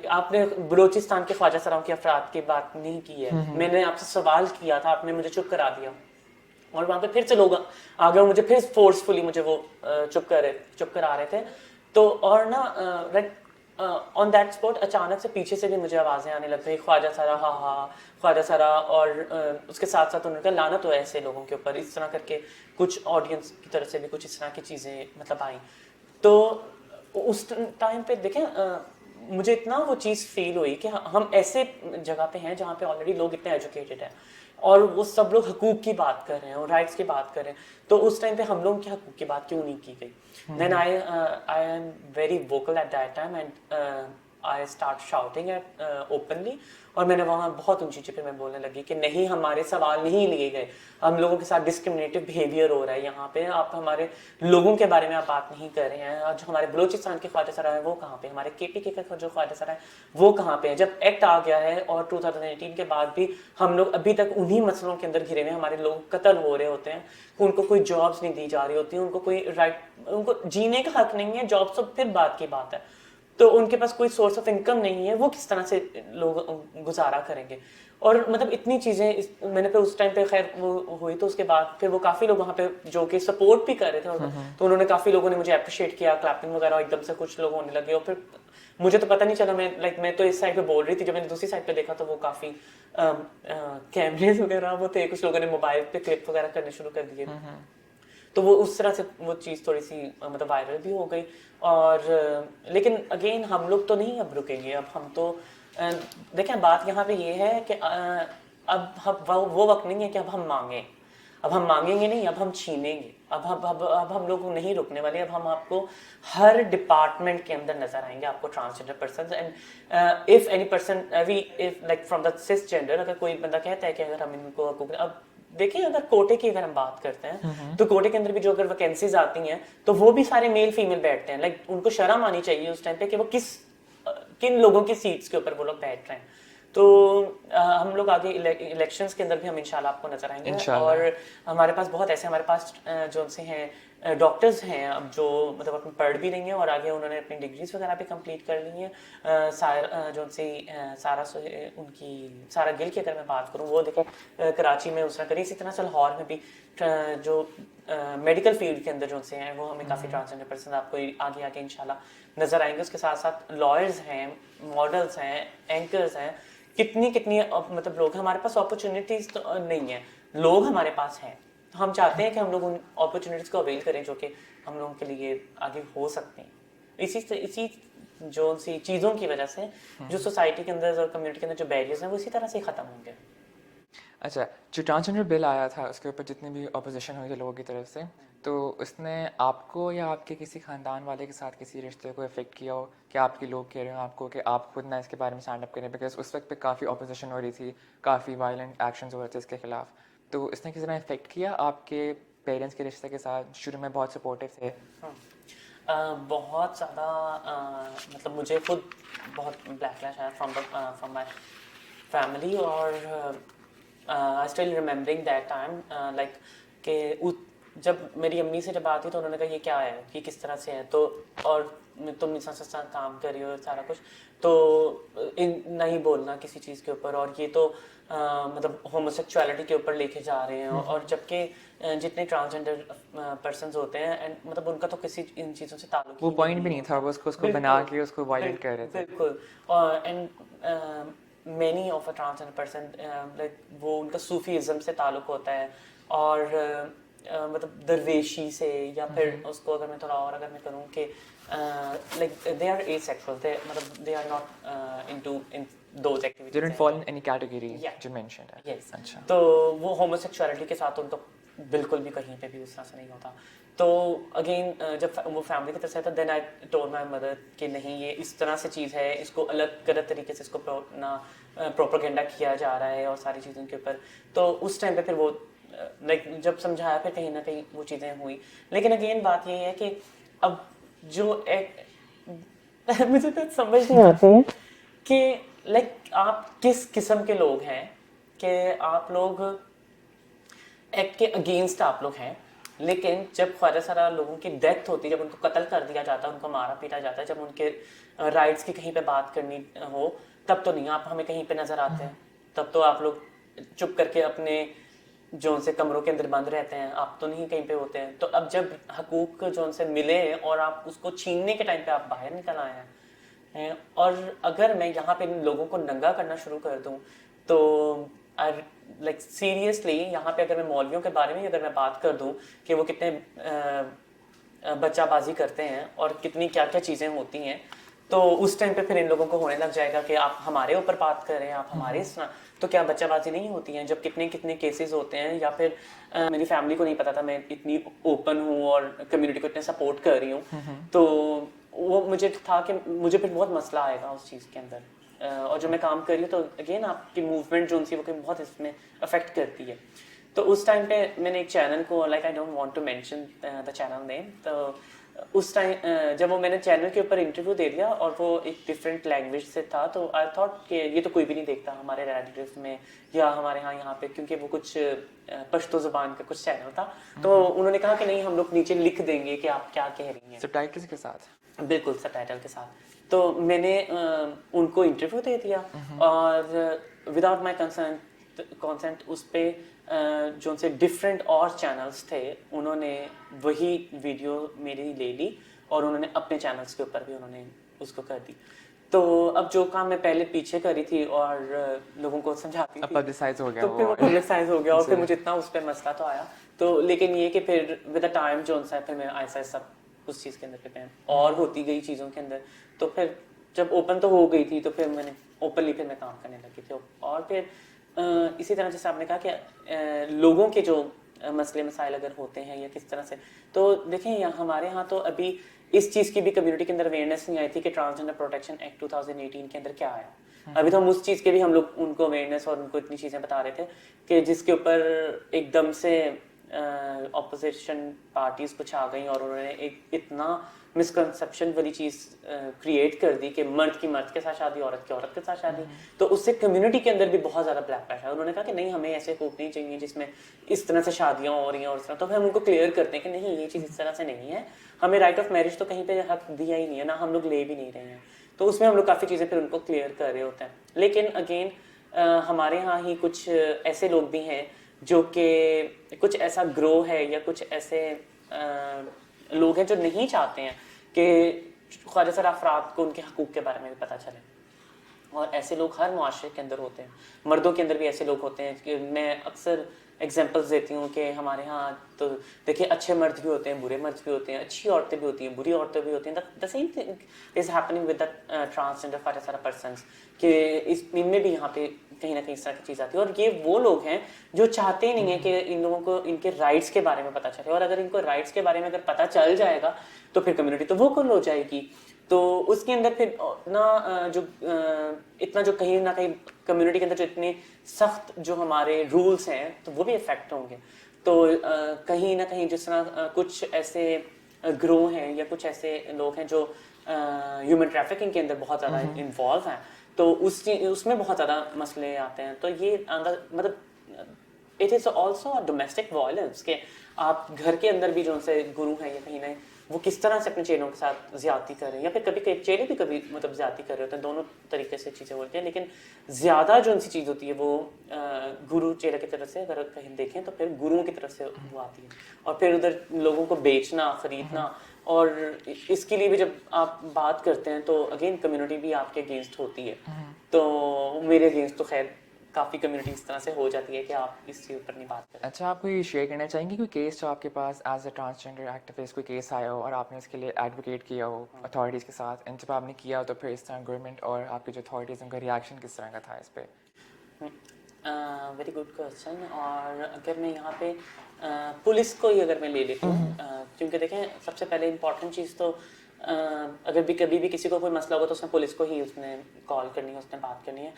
آپ نے بلوچستان کے خواجہ سراؤں کے افراد کی بات نہیں کی ہے, میں نے آپ سے سوال کیا تھا, آپ نے مجھے چپ کرا دیا. اور وہاں پہ پھر سے لوگ آگے مجھے پھر فورسفلی مجھے وہ چپ کرا رہے تھے. تو اور نا آن دیٹ اسپاٹ اچانک سے پیچھے سے بھی مجھے آوازیں آنے لگ گئی, خواجہ سرا ہاں ہاں خواجہ سرا, اور اس کے ساتھ ساتھ انہوں نے کہا لعنت ہو ایسے لوگوں کے اوپر, اس طرح کر کے کچھ آڈینس کی طرف سے بھی کچھ اس طرح کی چیزیں مطلب آئیں. تو اس ٹائم پہ دیکھیں مجھے اتنا وہ چیز فیل ہوئی کہ ہم ایسے جگہ پہ ہیں جہاں پہ آلریڈی لوگ اتنے ایجوکیٹڈ ہیں اور وہ سب لوگ حقوق کی بات کر رہے ہیں اور رائٹس کی بات کر رہے ہیں, تو اس ٹائم پہ ہم لوگوں کے حقوق کی بات کیوں نہیں کی گئی. Then I am very vocal at that time and I start shouting at openly, اور میں نے وہاں بہت اونچی چپے میں بولنے لگی کہ نہیں ہمارے سوال نہیں لیے گئے, ہم لوگوں کے ساتھ ڈسکریمنیٹو بیہیویئر ہو رہا ہے یہاں پہ, آپ ہمارے لوگوں کے بارے میں آپ بات نہیں کر رہے ہیں. جو ہمارے بلوچستان کے خواجہ سرا ہیں وہ کہاں پہ, ہمارے کے پی کے کا جو خواجہ سرا ہے وہ کہاں پہ ہیں. جب ایکٹ آ گیا ہے اور 2018 کے بعد بھی ہم لوگ ابھی تک انہی مسئلوں کے اندر گھرے ہوئے ہیں, ہمارے لوگ قتل ہو رہے ہوتے ہیں, ان کو کوئی جابس نہیں دی جا رہی ہوتی, ان کو کوئی رائٹ, ان کو جینے کا حق نہیں ہے, جابس تو پھر بات کی بات ہے, تو ان کے پاس کوئی سورس آف انکم نہیں ہے, وہ کس طرح سے لوگ گزارا کریں گے. اور مطلب اتنی چیزیں میں نے پھر اس ٹائم پہ خیر وہ ہوئی, تو اس کے بعد پھر وہ کافی لوگ وہاں پہ جو کہ سپورٹ بھی کر رہے تھے, تو انہوں نے کافی لوگوں نے مجھے اپریشیٹ کیا, کلیپنگ وغیرہ ایک دم سے کچھ لوگ ہونے لگے. اور پھر مجھے تو پتہ نہیں چلا, میں تو اس سائڈ پہ بول رہی تھی, جب میں نے دوسری سائڈ پہ دیکھا تو وہ کافی کیمریز وغیرہ وہ تھے, کچھ لوگوں نے موبائل پہ کلپ وغیرہ کرنے شروع کر دیے, تو وہ اس طرح سے وہ چیز تھوڑی سی مطلب وائرل بھی ہو گئی. اور لیکن اگین ہم لوگ تو نہیں اب رکیں گے, اب ہم تو دیکھیں بات یہاں پہ یہ ہے کہ اب وہ وقت نہیں ہے کہ اب ہم مانگیں, اب ہم مانگیں گے نہیں, اب ہم چھینیں گے, اب ہم لوگ نہیں رکنے والے. اب ہم آپ کو ہر ڈپارٹمنٹ کے اندر نظر آئیں گے, آپ کو transgender persons, and if any person like from the cisgender, اگر کوئی بندہ کہتا ہے کہ اگر ہم ان کو حقوق, اب دیکھیں اگر کوٹے کی اگر ہم بات کرتے ہیں تو کوٹے کے اندر بھی جو اگر ویکینسیز آتی ہیں تو وہ بھی سارے میل فیمیل بیٹھتے ہیں, لائک ان کو شرم آنی چاہیے اس ٹائم پہ کہ وہ کن لوگوں کی سیٹس کے اوپر وہ لوگ بیٹھ رہے ہیں. تو ہم لوگ آگے الیکشنز کے اندر بھی ہم انشاءاللہ آپ کو نظر آئیں گے, اور ہمارے پاس بہت ایسے ہمارے پاس جو سے ہیں ڈاکٹرز ہیں اب جو مطلب اپنے پڑھ بھی رہی ہیں اور آگے انہوں نے اپنی ڈگریز وغیرہ بھی کمپلیٹ کر لی ہیں. جو سے ان کی سارا گل کی اگر میں بات کروں, وہ دیکھیں کراچی میں اس طرح کری, اسی طرح سے لاہور میں بھی جو میڈیکل فیلڈ کے اندر جو سے ہیں وہ ہمیں کافی ٹرانسجنڈر پرسن آپ کو آگے آگے انشاءاللہ نظر آئیں گے. اس کے ساتھ ساتھ لائرز ہیں, ماڈلز ہیں, اینکرز ہیں, کتنی مطلب لوگ ہیں. ہمارے پاس اپرچونیٹیز تو نہیں ہیں, لوگ ہمارے پاس ہیں, تو ہم چاہتے ہیں کہ ہم لوگ ان اپرچونیٹیز کو اویل کریں جو کہ ہم لوگوں کے لیے آگے ہو سکتے ہیں. اسی جو سی چیزوں کی وجہ سے جو سوسائٹی کے اندر اور کمیونٹی کے اندر جو بیریئرز ہیں وہ اسی طرح سے ہی ختم ہوں گے. اچھا, جو ٹرانسجنڈر بل آیا تھا اس کے اوپر جتنی بھی اپوزیشن ہوئی تھی لوگوں کی طرف سے, تو اس نے آپ کو یا آپ کے کسی خاندان والے کے ساتھ کسی رشتے کو افیکٹ کیا ہو کہ آپ کے لوگ کہہ رہے ہوں آپ کو کہ آپ خود نہ اس کے بارے میں اسٹینڈ اپ کریں, بیکاز اس وقت پہ کافی اپوزیشن ہو رہی تھی, کافی وائلنٹ ایکشنز ہو رہے تھے اس کے خلاف, تو اس نے کسی طرح افیکٹ کیا آپ کے پیرنٹس کے رشتے کے ساتھ؟ شروع میں بہت سپورٹیو تھے. بہت زیادہ مطلب مجھے خود بہت بلیک لیش آیا فرام مائی فیملی, اور I still remembering that time like کہ جب میری امی سے جب بات ہوئی تو انہوں نے کہا یہ کیا ہے, یہ کس طرح سے ہے, تو اور تم انسان سے کام کر رہی ہو سارا کچھ, تو نہیں بولنا کسی چیز کے اوپر, اور یہ تو مطلب ہوموسیکچویلٹی کے اوپر لے کے جا رہے ہیں. اور جبکہ جتنے ٹرانسجنڈر پرسنز ہوتے ہیں مطلب ان کا تو کسی ان چیزوں سے تعلق وہ پوائنٹ بھی نہیں تھا, وہ اس کو بنا کے اس کو وائلنٹ کر رہے تھے. بالکل. And many of a transgender person like وہ ان کا صوفیزم سے تعلق ہوتا ہے, اور مطلب درویشی سے, یا پھر اس کو اگر میں تھوڑا اور اگر میں کروں کہ like they are asexual, مطلب they are not into those activities. They didn't fall in any category you mentioned. Yes. اچھا. تو وہ ہوموسیکچویلٹی کے ساتھ ان کا بالکل بھی کہیں پہ بھی اس طرح سے نہیں ہوتا. تو اگین جب وہ فیملی کی طرف سے تھا, then I told my mother کہ نہیں یہ اس طرح سے چیز ہے, اس کو الگ غلط طریقے سے اس کو پروپیگنڈا کیا جا رہا ہے اور ساری چیزوں کے اوپر. تو اس ٹائم پہ پھر وہ لائک جب سمجھایا پھر کہیں نہ کہیں وہ چیزیں ہوئی. لیکن اگین بات یہ ہے کہ اب جو ایک مجھے تو سمجھ نہیں آتی ہے کہ لائک آپ کس قسم کے لوگ ہیں کہ آپ لوگ ایکٹ کے اگینسٹ آپ لوگ ہیں, لیکن جب خواجہ سارا لوگوں کی ڈیتھ ہوتی ہے, جب ان کو قتل کر دیا جاتا ہے, ان کو مارا پیٹا جاتا ہے, جب ان کے رائٹس کی کہیں پہ بات کرنی ہو, تب تو نہیں آپ ہمیں کہیں پہ نظر آتے ہیں. تب تو آپ لوگ چپ کر کے اپنے جو ان سے کمروں کے اندر بند رہتے ہیں, آپ تو نہیں کہیں پہ ہوتے ہیں. تو اب جب حقوق جو ان سے ملے ہیں اور آپ اس کو چھیننے کے ٹائم پہ آپ باہر نکل آئے ہیں, اور اگر میں یہاں پہ ان لوگوں کو ننگا کرنا شروع کر دوں تو لائک سیریسلی یہاں پہ اگر میں مولویوں کے بارے میں اگر میں بات کر دوں کہ وہ کتنے بچہ بازی کرتے ہیں اور کتنی کیا کیا چیزیں ہوتی ہیں, تو اس ٹائم پہ پھر ان لوگوں کو ہونے لگ جائے گا کہ آپ ہمارے اوپر بات کر رہے ہیں, آپ ہمارے اس تو کیا بچہ بازی نہیں ہوتی ہیں. جب کتنے کتنے کیسز ہوتے ہیں, یا پھر میری فیملی کو نہیں پتا تھا میں اتنی اوپن ہوں اور کمیونٹی کو اتنے سپورٹ کر رہی ہوں, تو وہ مجھے تھا کہ مجھے پھر بہت مسئلہ آئے گا اس چیز کے اندر. اور جو میں کام کر رہی ہوں تو اگین آپ کی موومنٹ جو ان سی وہ بہت اس میں افیکٹ کرتی ہے. تو اس ٹائم پہ میں نے ایک چینل کو, like I don't want to mention the channel name, تو اس ٹائم جب وہ میں نے چینل کے اوپر انٹرویو دے دیا اور وہ ایک ڈفرینٹ لینگویج سے تھا, تو آئی تھاٹ کہ یہ تو کوئی بھی نہیں دیکھتا ہمارے ریلیٹیوز میں یا ہمارے یہاں پہ, کیونکہ وہ کچھ پشتو زبان کا کچھ چینل تھا. تو انہوں نے کہا کہ نہیں, ہم لوگ نیچے لکھ دیں گے کہ آپ کیا کہہ رہی ہیں, سب ٹائٹلز کے ساتھ. بالکل سب ٹائٹل کے ساتھ. تو میں نے ان کو انٹرویو دے دیا اور وداؤٹ مائی کنسنٹ اس پہ جو ان سے ڈفرینٹ اور چینلز تھے, انہوں نے وہی ویڈیو میری لے لی اور انہوں نے اپنے چینلز کے اوپر بھی انہوں نے اس کو کر دی. تو اب جو کام میں پہلے پیچھے کری تھی اور لوگوں کو سمجھاتی تھی, پبلسائز ہو گیا, تو پھر وہ پبلسائز ہو گیا اور پھر مجھے اتنا اس پہ مسئلہ تو آیا. تو لیکن یہ کہ پھر ود دا ٹائم جو ان سے پھر میں ایسا ایسا اس چیز کے اندر پہ اور ہوتی گئی چیزوں کے اندر, تو پھر جب اوپن تو ہو گئی تھی تو پھر میں نے اوپنلی پھر میں کام کرنے لگی تھی. اور پھر اسی طرح جیسے آپ نے کہا کہ لوگوں کے جو مسئلے مسائل اگر ہوتے ہیں یا کس طرح سے, تو دیکھیں ہمارے یہاں تو ابھی اس چیز کی بھی کمیونٹی کے اندر اویئرنیس نہیں آئی تھی کہ ٹرانسجینڈر پروٹیکشن ایکٹ 2018 کے اندر کیا آیا. ابھی تو ہم اس چیز کے بھی ہم لوگ ان کو اویئرنیس اور ان کو اتنی چیزیں بتا رہے تھے کہ جس کے اوپر ایک دم سے اپوزیشن پارٹیز کچھ آ گئیں اور انہوں نے ایک اتنا مسکنسیپشن والی چیز کریٹ کر دی کہ مرد کی مرد کے ساتھ شادی, عورت کی عورت کے ساتھ شادی. تو اس سے کمیونٹی کے اندر بھی بہت زیادہ بلیک بیش ہے. انہوں نے کہا کہ نہیں, ہمیں ایسے حقوق نہیں چاہیے جس میں اس طرح سے شادیاں ہو رہی ہیں اور اس طرح. تو پھر ہم ان کو کلیئر کرتے ہیں کہ نہیں, یہ چیز اس طرح سے نہیں ہے, ہمیں رائٹ آف میرج تو کہیں پہ حق دیا ہی نہیں ہے, نہ ہم لوگ لے بھی نہیں رہے ہیں. تو اس میں ہم لوگ کافی چیزیں پھر ان کو کلیئر کر رہے ہوتے ہیں. لیکن اگین ہمارے یہاں ہی کچھ ایسے لوگ بھی ہیں جو کہ کچھ ایسا گروہ ہے یا کچھ ایسے لوگ ہیں جو نہیں چاہتے ہیں کہ خواجہ سارا افراد کو ان کے حقوق کے بارے میں بھی پتہ چلے. اور ایسے لوگ ہر معاشرے کے اندر ہوتے ہیں, مردوں کے اندر بھی ایسے لوگ ہوتے ہیں کہ میں اکثر ایگزامپلس دیتی ہوں کہ ہمارے ہاں تو دیکھیے اچھے مرد بھی ہوتے ہیں, برے مرد بھی ہوتے ہیں, اچھی عورتیں بھی ہوتی ہیں, بری عورتیں بھی ہوتی ہیں. The same thing is happening with the transgender khwaja sara persons, کہ ان میں بھی یہاں پہ کہیں نہ کہیں اس طرح کی چیز آتی ہے. اور یہ وہ لوگ ہیں جو چاہتے ہی نہیں ہیں کہ ان لوگوں کو ان کے رائٹس کے بارے میں پتہ چلے, اور اگر ان کو رائٹس کے بارے میں اگر پتہ چل جائے گا تو پھر کمیونٹی تو ووکل ہو جائے گی. تو اس کے اندر پھر اتنا جو کہیں نہ کہیں کمیونٹی کے اندر جو اتنے سخت جو ہمارے رولس ہیں تو وہ بھی افیکٹ ہوں گے. تو کہیں نہ کہیں جس طرح کچھ ایسے گروہ ہیں یا کچھ ایسے لوگ ہیں جو ہیومن ٹریفکنگ کے اندر بہت زیادہ انوالو ہیں, تو اس میں بہت زیادہ مسئلے آتے ہیں. تو یہ مطلب it is also domestic violence کہ آپ گھر کے اندر بھی جو ان سے گرو ہیں یا کہیں نہ وہ کس طرح سے اپنے چیلوں کے ساتھ زیادتی کر رہے ہیں, یا پھر کبھی چیلے بھی کبھی مطلب زیادتی کر رہے ہوتے ہیں. دونوں طریقے سے چیزیں ہوتی ہیں, لیکن زیادہ جو ان سی چیز ہوتی ہے وہ گرو چیلے کی طرف سے اگر کہیں دیکھیں تو پھر گروؤں کی طرف سے وہ آتی ہے. اور پھر ادھر لوگوں کو بیچنا, خریدنا, اور اس کے لیے بھی جب آپ بات کرتے ہیں تو اگین کمیونٹی بھی آپ کے اگینسٹ ہوتی ہے. تو میرے اگینسٹ تو خیر کافی کمیونٹی اس طرح سے ہو جاتی ہے کہ آپ اس چیز پر نہیں بات کریں. اچھا, آپ کو یہ شیئر کرنا چاہیں گے کوئی کیس جو آپ کے پاس ایز اے ٹرانسجینڈر ایکٹیوسٹ کوئی کیس آیا ہو اور آپ نے اس کے لیے ایڈوکیٹ کیا ہو اتھارٹیز کے ساتھ, اینڈ جب آپ نے کیا ہو تو پھر اس طرح گورنمنٹ اور آپ کی جو اتھارٹیز ان کا ریئیکشن کس طرح کا تھا اس پہ؟ Very good question. اور اگر میں یہاں پہ پولیس کو ہی اگر میں لے لیتی ہوں, کیونکہ دیکھیں سب سے پہلے امپورٹنٹ چیز تو اگر بھی کبھی بھی کسی کو کوئی مسئلہ ہوگا تو اس نے پولیس کو ہی اس نے کال کرنی ہے, اس نے بات کرنی ہے.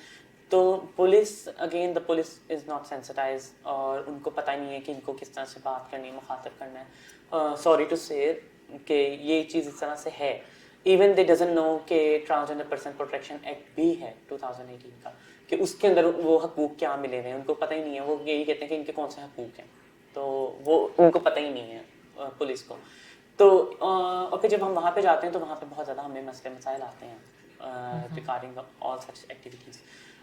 تو police again the police is not sensitize, اور ان کو پتہ ہی نہیں ہے کہ ان کو کس طرح سے بات کرنی ہے, مخاطب کرنا ہے. سوری ٹو سے کہ یہ چیز اس طرح سے ہے, ایون دے ڈزنٹ نو کہ ٹرانسجینڈر پرسن پروٹیکشن ایکٹ بھی ہے 2018 کا, کہ اس کے اندر وہ حقوق کیا ملے ہوئے ہیں, ان کو پتہ ہی نہیں ہے. وہ یہی کہتے ہیں کہ ان کے کون سے حقوق ہیں, تو وہ ان کو پتہ ہی نہیں ہے پولیس کو. تو اور پھر جب ہم وہاں پہ جاتے ہیں تو وہاں پہ بہت زیادہ ہمیں مسئلے مسائل آتے ہیں ریگارڈنگ آل سچ ایکٹیویٹیز.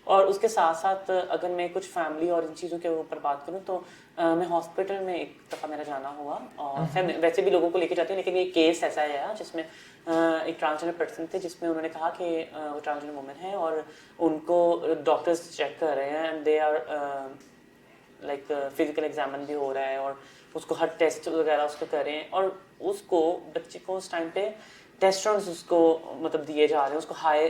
اور اس کے ساتھ ساتھ اگر میں کچھ فیملی اور ان چیزوں کے اوپر بات کروں تو میں ہاسپٹل میں ایک دفعہ میرا جانا ہوا, اور ویسے بھی لوگوں کو لے کے جاتی ہوں, لیکن یہ کیس ایسا ہے جس میں ایک ٹرانسجینڈر پرسن تھے, جس میں انہوں نے کہا کہ وہ ٹرانسجینڈر وومن ہے اور ان کو ڈاکٹرز چیک کر رہے ہیں, and they are like physical examine بھی ہو رہا ہے, اور اس کو ہر ٹیسٹ وغیرہ اس کو کر رہے ہیں, اور اس کو بچے کو اس ٹائم پہ ٹیسٹرونز اس کو مطلب دیے جا رہے ہیں, اس کو ہائی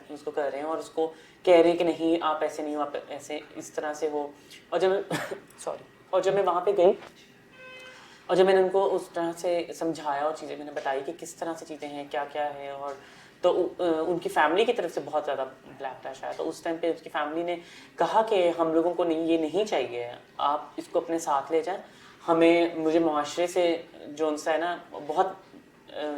اس کو کر رہے ہیں, اور اس کو کہہ رہے ہیں کہ نہیں آپ ایسے نہیں ہو, آپ ایسے اس طرح سے ہو. اور جب میں وہاں پہ گئی اور جب میں نے ان کو اس طرح سے سمجھایا اور چیزیں میں نے بتائی کہ کس طرح سے چیزیں ہیں, کیا کیا ہے, اور تو ان کی فیملی کی طرف سے بہت زیادہ بلیک ٹیش آیا. تو اس ٹائم پہ اس کی فیملی نے کہا کہ ہم لوگوں کو نہیں, یہ نہیں چاہیے, آپ اس کو اپنے ساتھ لے جائیں. مجھے معاشرے سے جو ان سے ہے نا بہت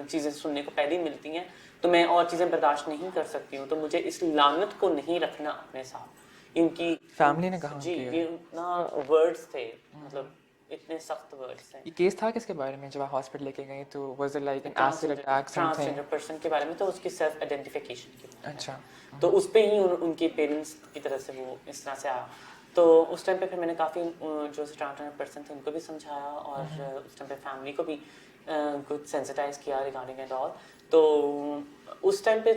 چیزیں سننے کو پہلے ہی ملتی ہیں, تو میں اور چیزیں برداشت نہیں کر سکتی ہوں, تو مجھے اس لعنت کو نہیں رکھنا اپنے ساتھ. ان کی فیملی نے کہا جی کہ یہ اتنا ورڈز تھے, مطلب اتنے سخت ورڈز تھے. یہ کیس تھا کس کے بارے میں جب آپ ہاسپٹل لے کے گئے تو was it like an acid attack some transgender thing? Person کے بارے میں, تو اس کی سیلف آئیڈینٹیفیکیشن کے بارے میں. اچھا, تو اس پہ ہی ان کے پیرنٹس کی طرف سے وہ اس طرح سے آیا. تو اس ٹائم پہ پھر میں نے کافی جو ٹرانسجینڈر پرسن تھے ان کو بھی سمجھایا, اور اس ٹائم پہ فیملی کو بھی کچھ سینسٹائز کیا ریگارڈنگ اینڈ آل. تو اس ٹائم پہ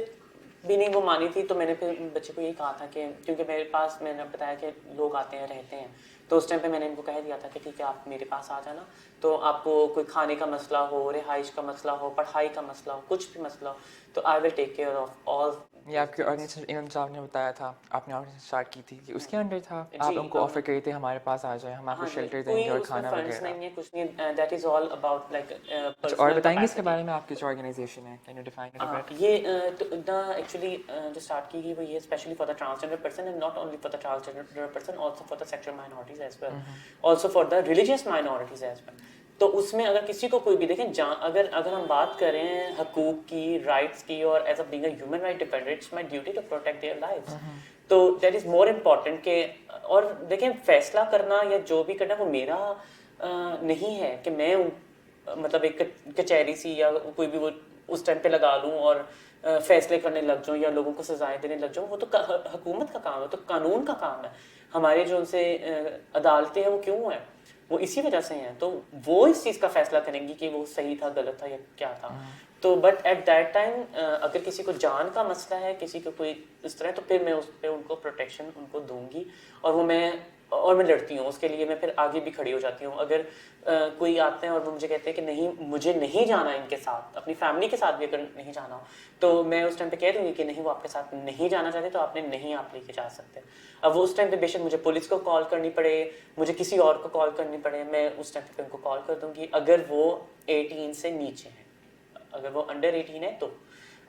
بھی نہیں وہ مانی تھی, تو میں نے پھر بچے کو یہی کہا تھا کہ کیونکہ میرے پاس میں نے بتایا کہ لوگ آتے ہیں رہتے ہیں, تو اس ٹائم پہ میں نے ان کو کہہ دیا تھا کہ ٹھیک ہے آپ میرے پاس آ جانا, تو آپ کو کوئی کھانے کا مسئلہ ہو, رہائش کا مسئلہ ہو, پڑھائی کا مسئلہ ہو, کچھ بھی مسئلہ ہو, تو آئی ول ٹیک کیئر آف آل. یہ آپ کے آرگنائزیشن صاحب نے بتایا تھا, آپ نے آرگنائزیشن اسٹارٹ کی تھی کہ اس کے انڈر تھا, آپ ان کو آفر کری تھے ہمارے پاس آ جائیں, ہم آپ کو شیلٹر دیں گے اور کھانا وغیرہ. نہیں ہے, کچھ نہیں, that is all about like. اور بتائیں گے اس کے بارے میں آپ کی جو آرگنائزیشن ہے, can you define it a bit? یہ ایکچولی جو اسٹارٹ کی گئی وہ یہ especially for the transgender person, and not only for the transgender person, also for the sexual minorities as well, also for the religious minorities as well. تو اس میں اگر کسی کو کوئی بھی دیکھیں اگر ہم بات کریں حقوق کی, رائٹس کی, اور as a being a human right defender, it's my duty to protect their lives. تو دیٹ از مور امپورٹنٹ کہ, اور دیکھیں فیصلہ کرنا یا جو بھی کرنا وہ میرا نہیں ہے کہ میں مطلب ایک کچہری سی یا کوئی بھی وہ اس ٹائم پہ لگا لوں اور فیصلے کرنے لگ جاؤں یا لوگوں کو سزائیں دینے لگ جاؤں. وہ تو حکومت کا کام ہے, تو قانون کا کام ہے. ہمارے جو ان سے عدالتیں ہیں وہ کیوں ہیں, وہ اسی وجہ سے ہیں, تو وہ اس چیز کا فیصلہ کریں گی کہ وہ صحیح تھا, غلط تھا, یا کیا تھا. تو بٹ ایٹ دیٹ ٹائم اگر کسی کو جان کا مسئلہ ہے, کسی کو کوئی اس طرح, تو پھر میں اس پہ ان کو پروٹیکشن ان کو دوں گی, اور میں لڑتی ہوں اس کے لیے, میں پھر آگے بھی کھڑی ہو جاتی ہوں. اگر کوئی آتے ہیں اور وہ مجھے کہتے ہیں کہ نہیں مجھے نہیں جانا ان کے ساتھ, اپنی فیملی کے ساتھ بھی اگر نہیں جانا ہو, تو میں اس ٹائم پہ کہہ دوں گی کہ نہیں وہ آپ کے ساتھ نہیں جانا چاہتے, تو آپ نے نہیں آپ لے کے جا سکتے. اب وہ اس ٹائم پہ بے شک مجھے پولیس کو کال کرنی پڑے, مجھے کسی اور کو کال کرنی پڑے, میں اس ٹائم پہ ان کو کال کر دوں گی اگر وہ 18 سے نیچے ہیں. اگر وہ انڈر 18 ہے, تو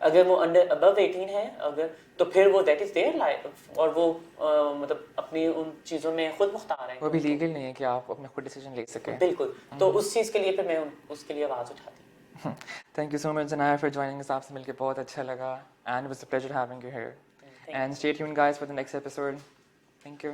اگر وہ انڈر ابو 18 ہے اگر, تو پھر وہ دیٹ از دیئر لائف, اور وہ مطلب اپنی ان چیزوں میں خود مختار ہیں. وہ بھی لیگل نہیں ہے کہ آپ اپنا خود ڈیسیجن لے سکیں. بالکل, تو اس چیز کے لیے پھر میں اس کے لیے آواز اٹھاتی ہوں. Thank you so much Zanaya for joining us, آپ سے مل کے بہت اچھا لگا, and it was a pleasure having you here. And stay tuned guys for the next episode. Thank you.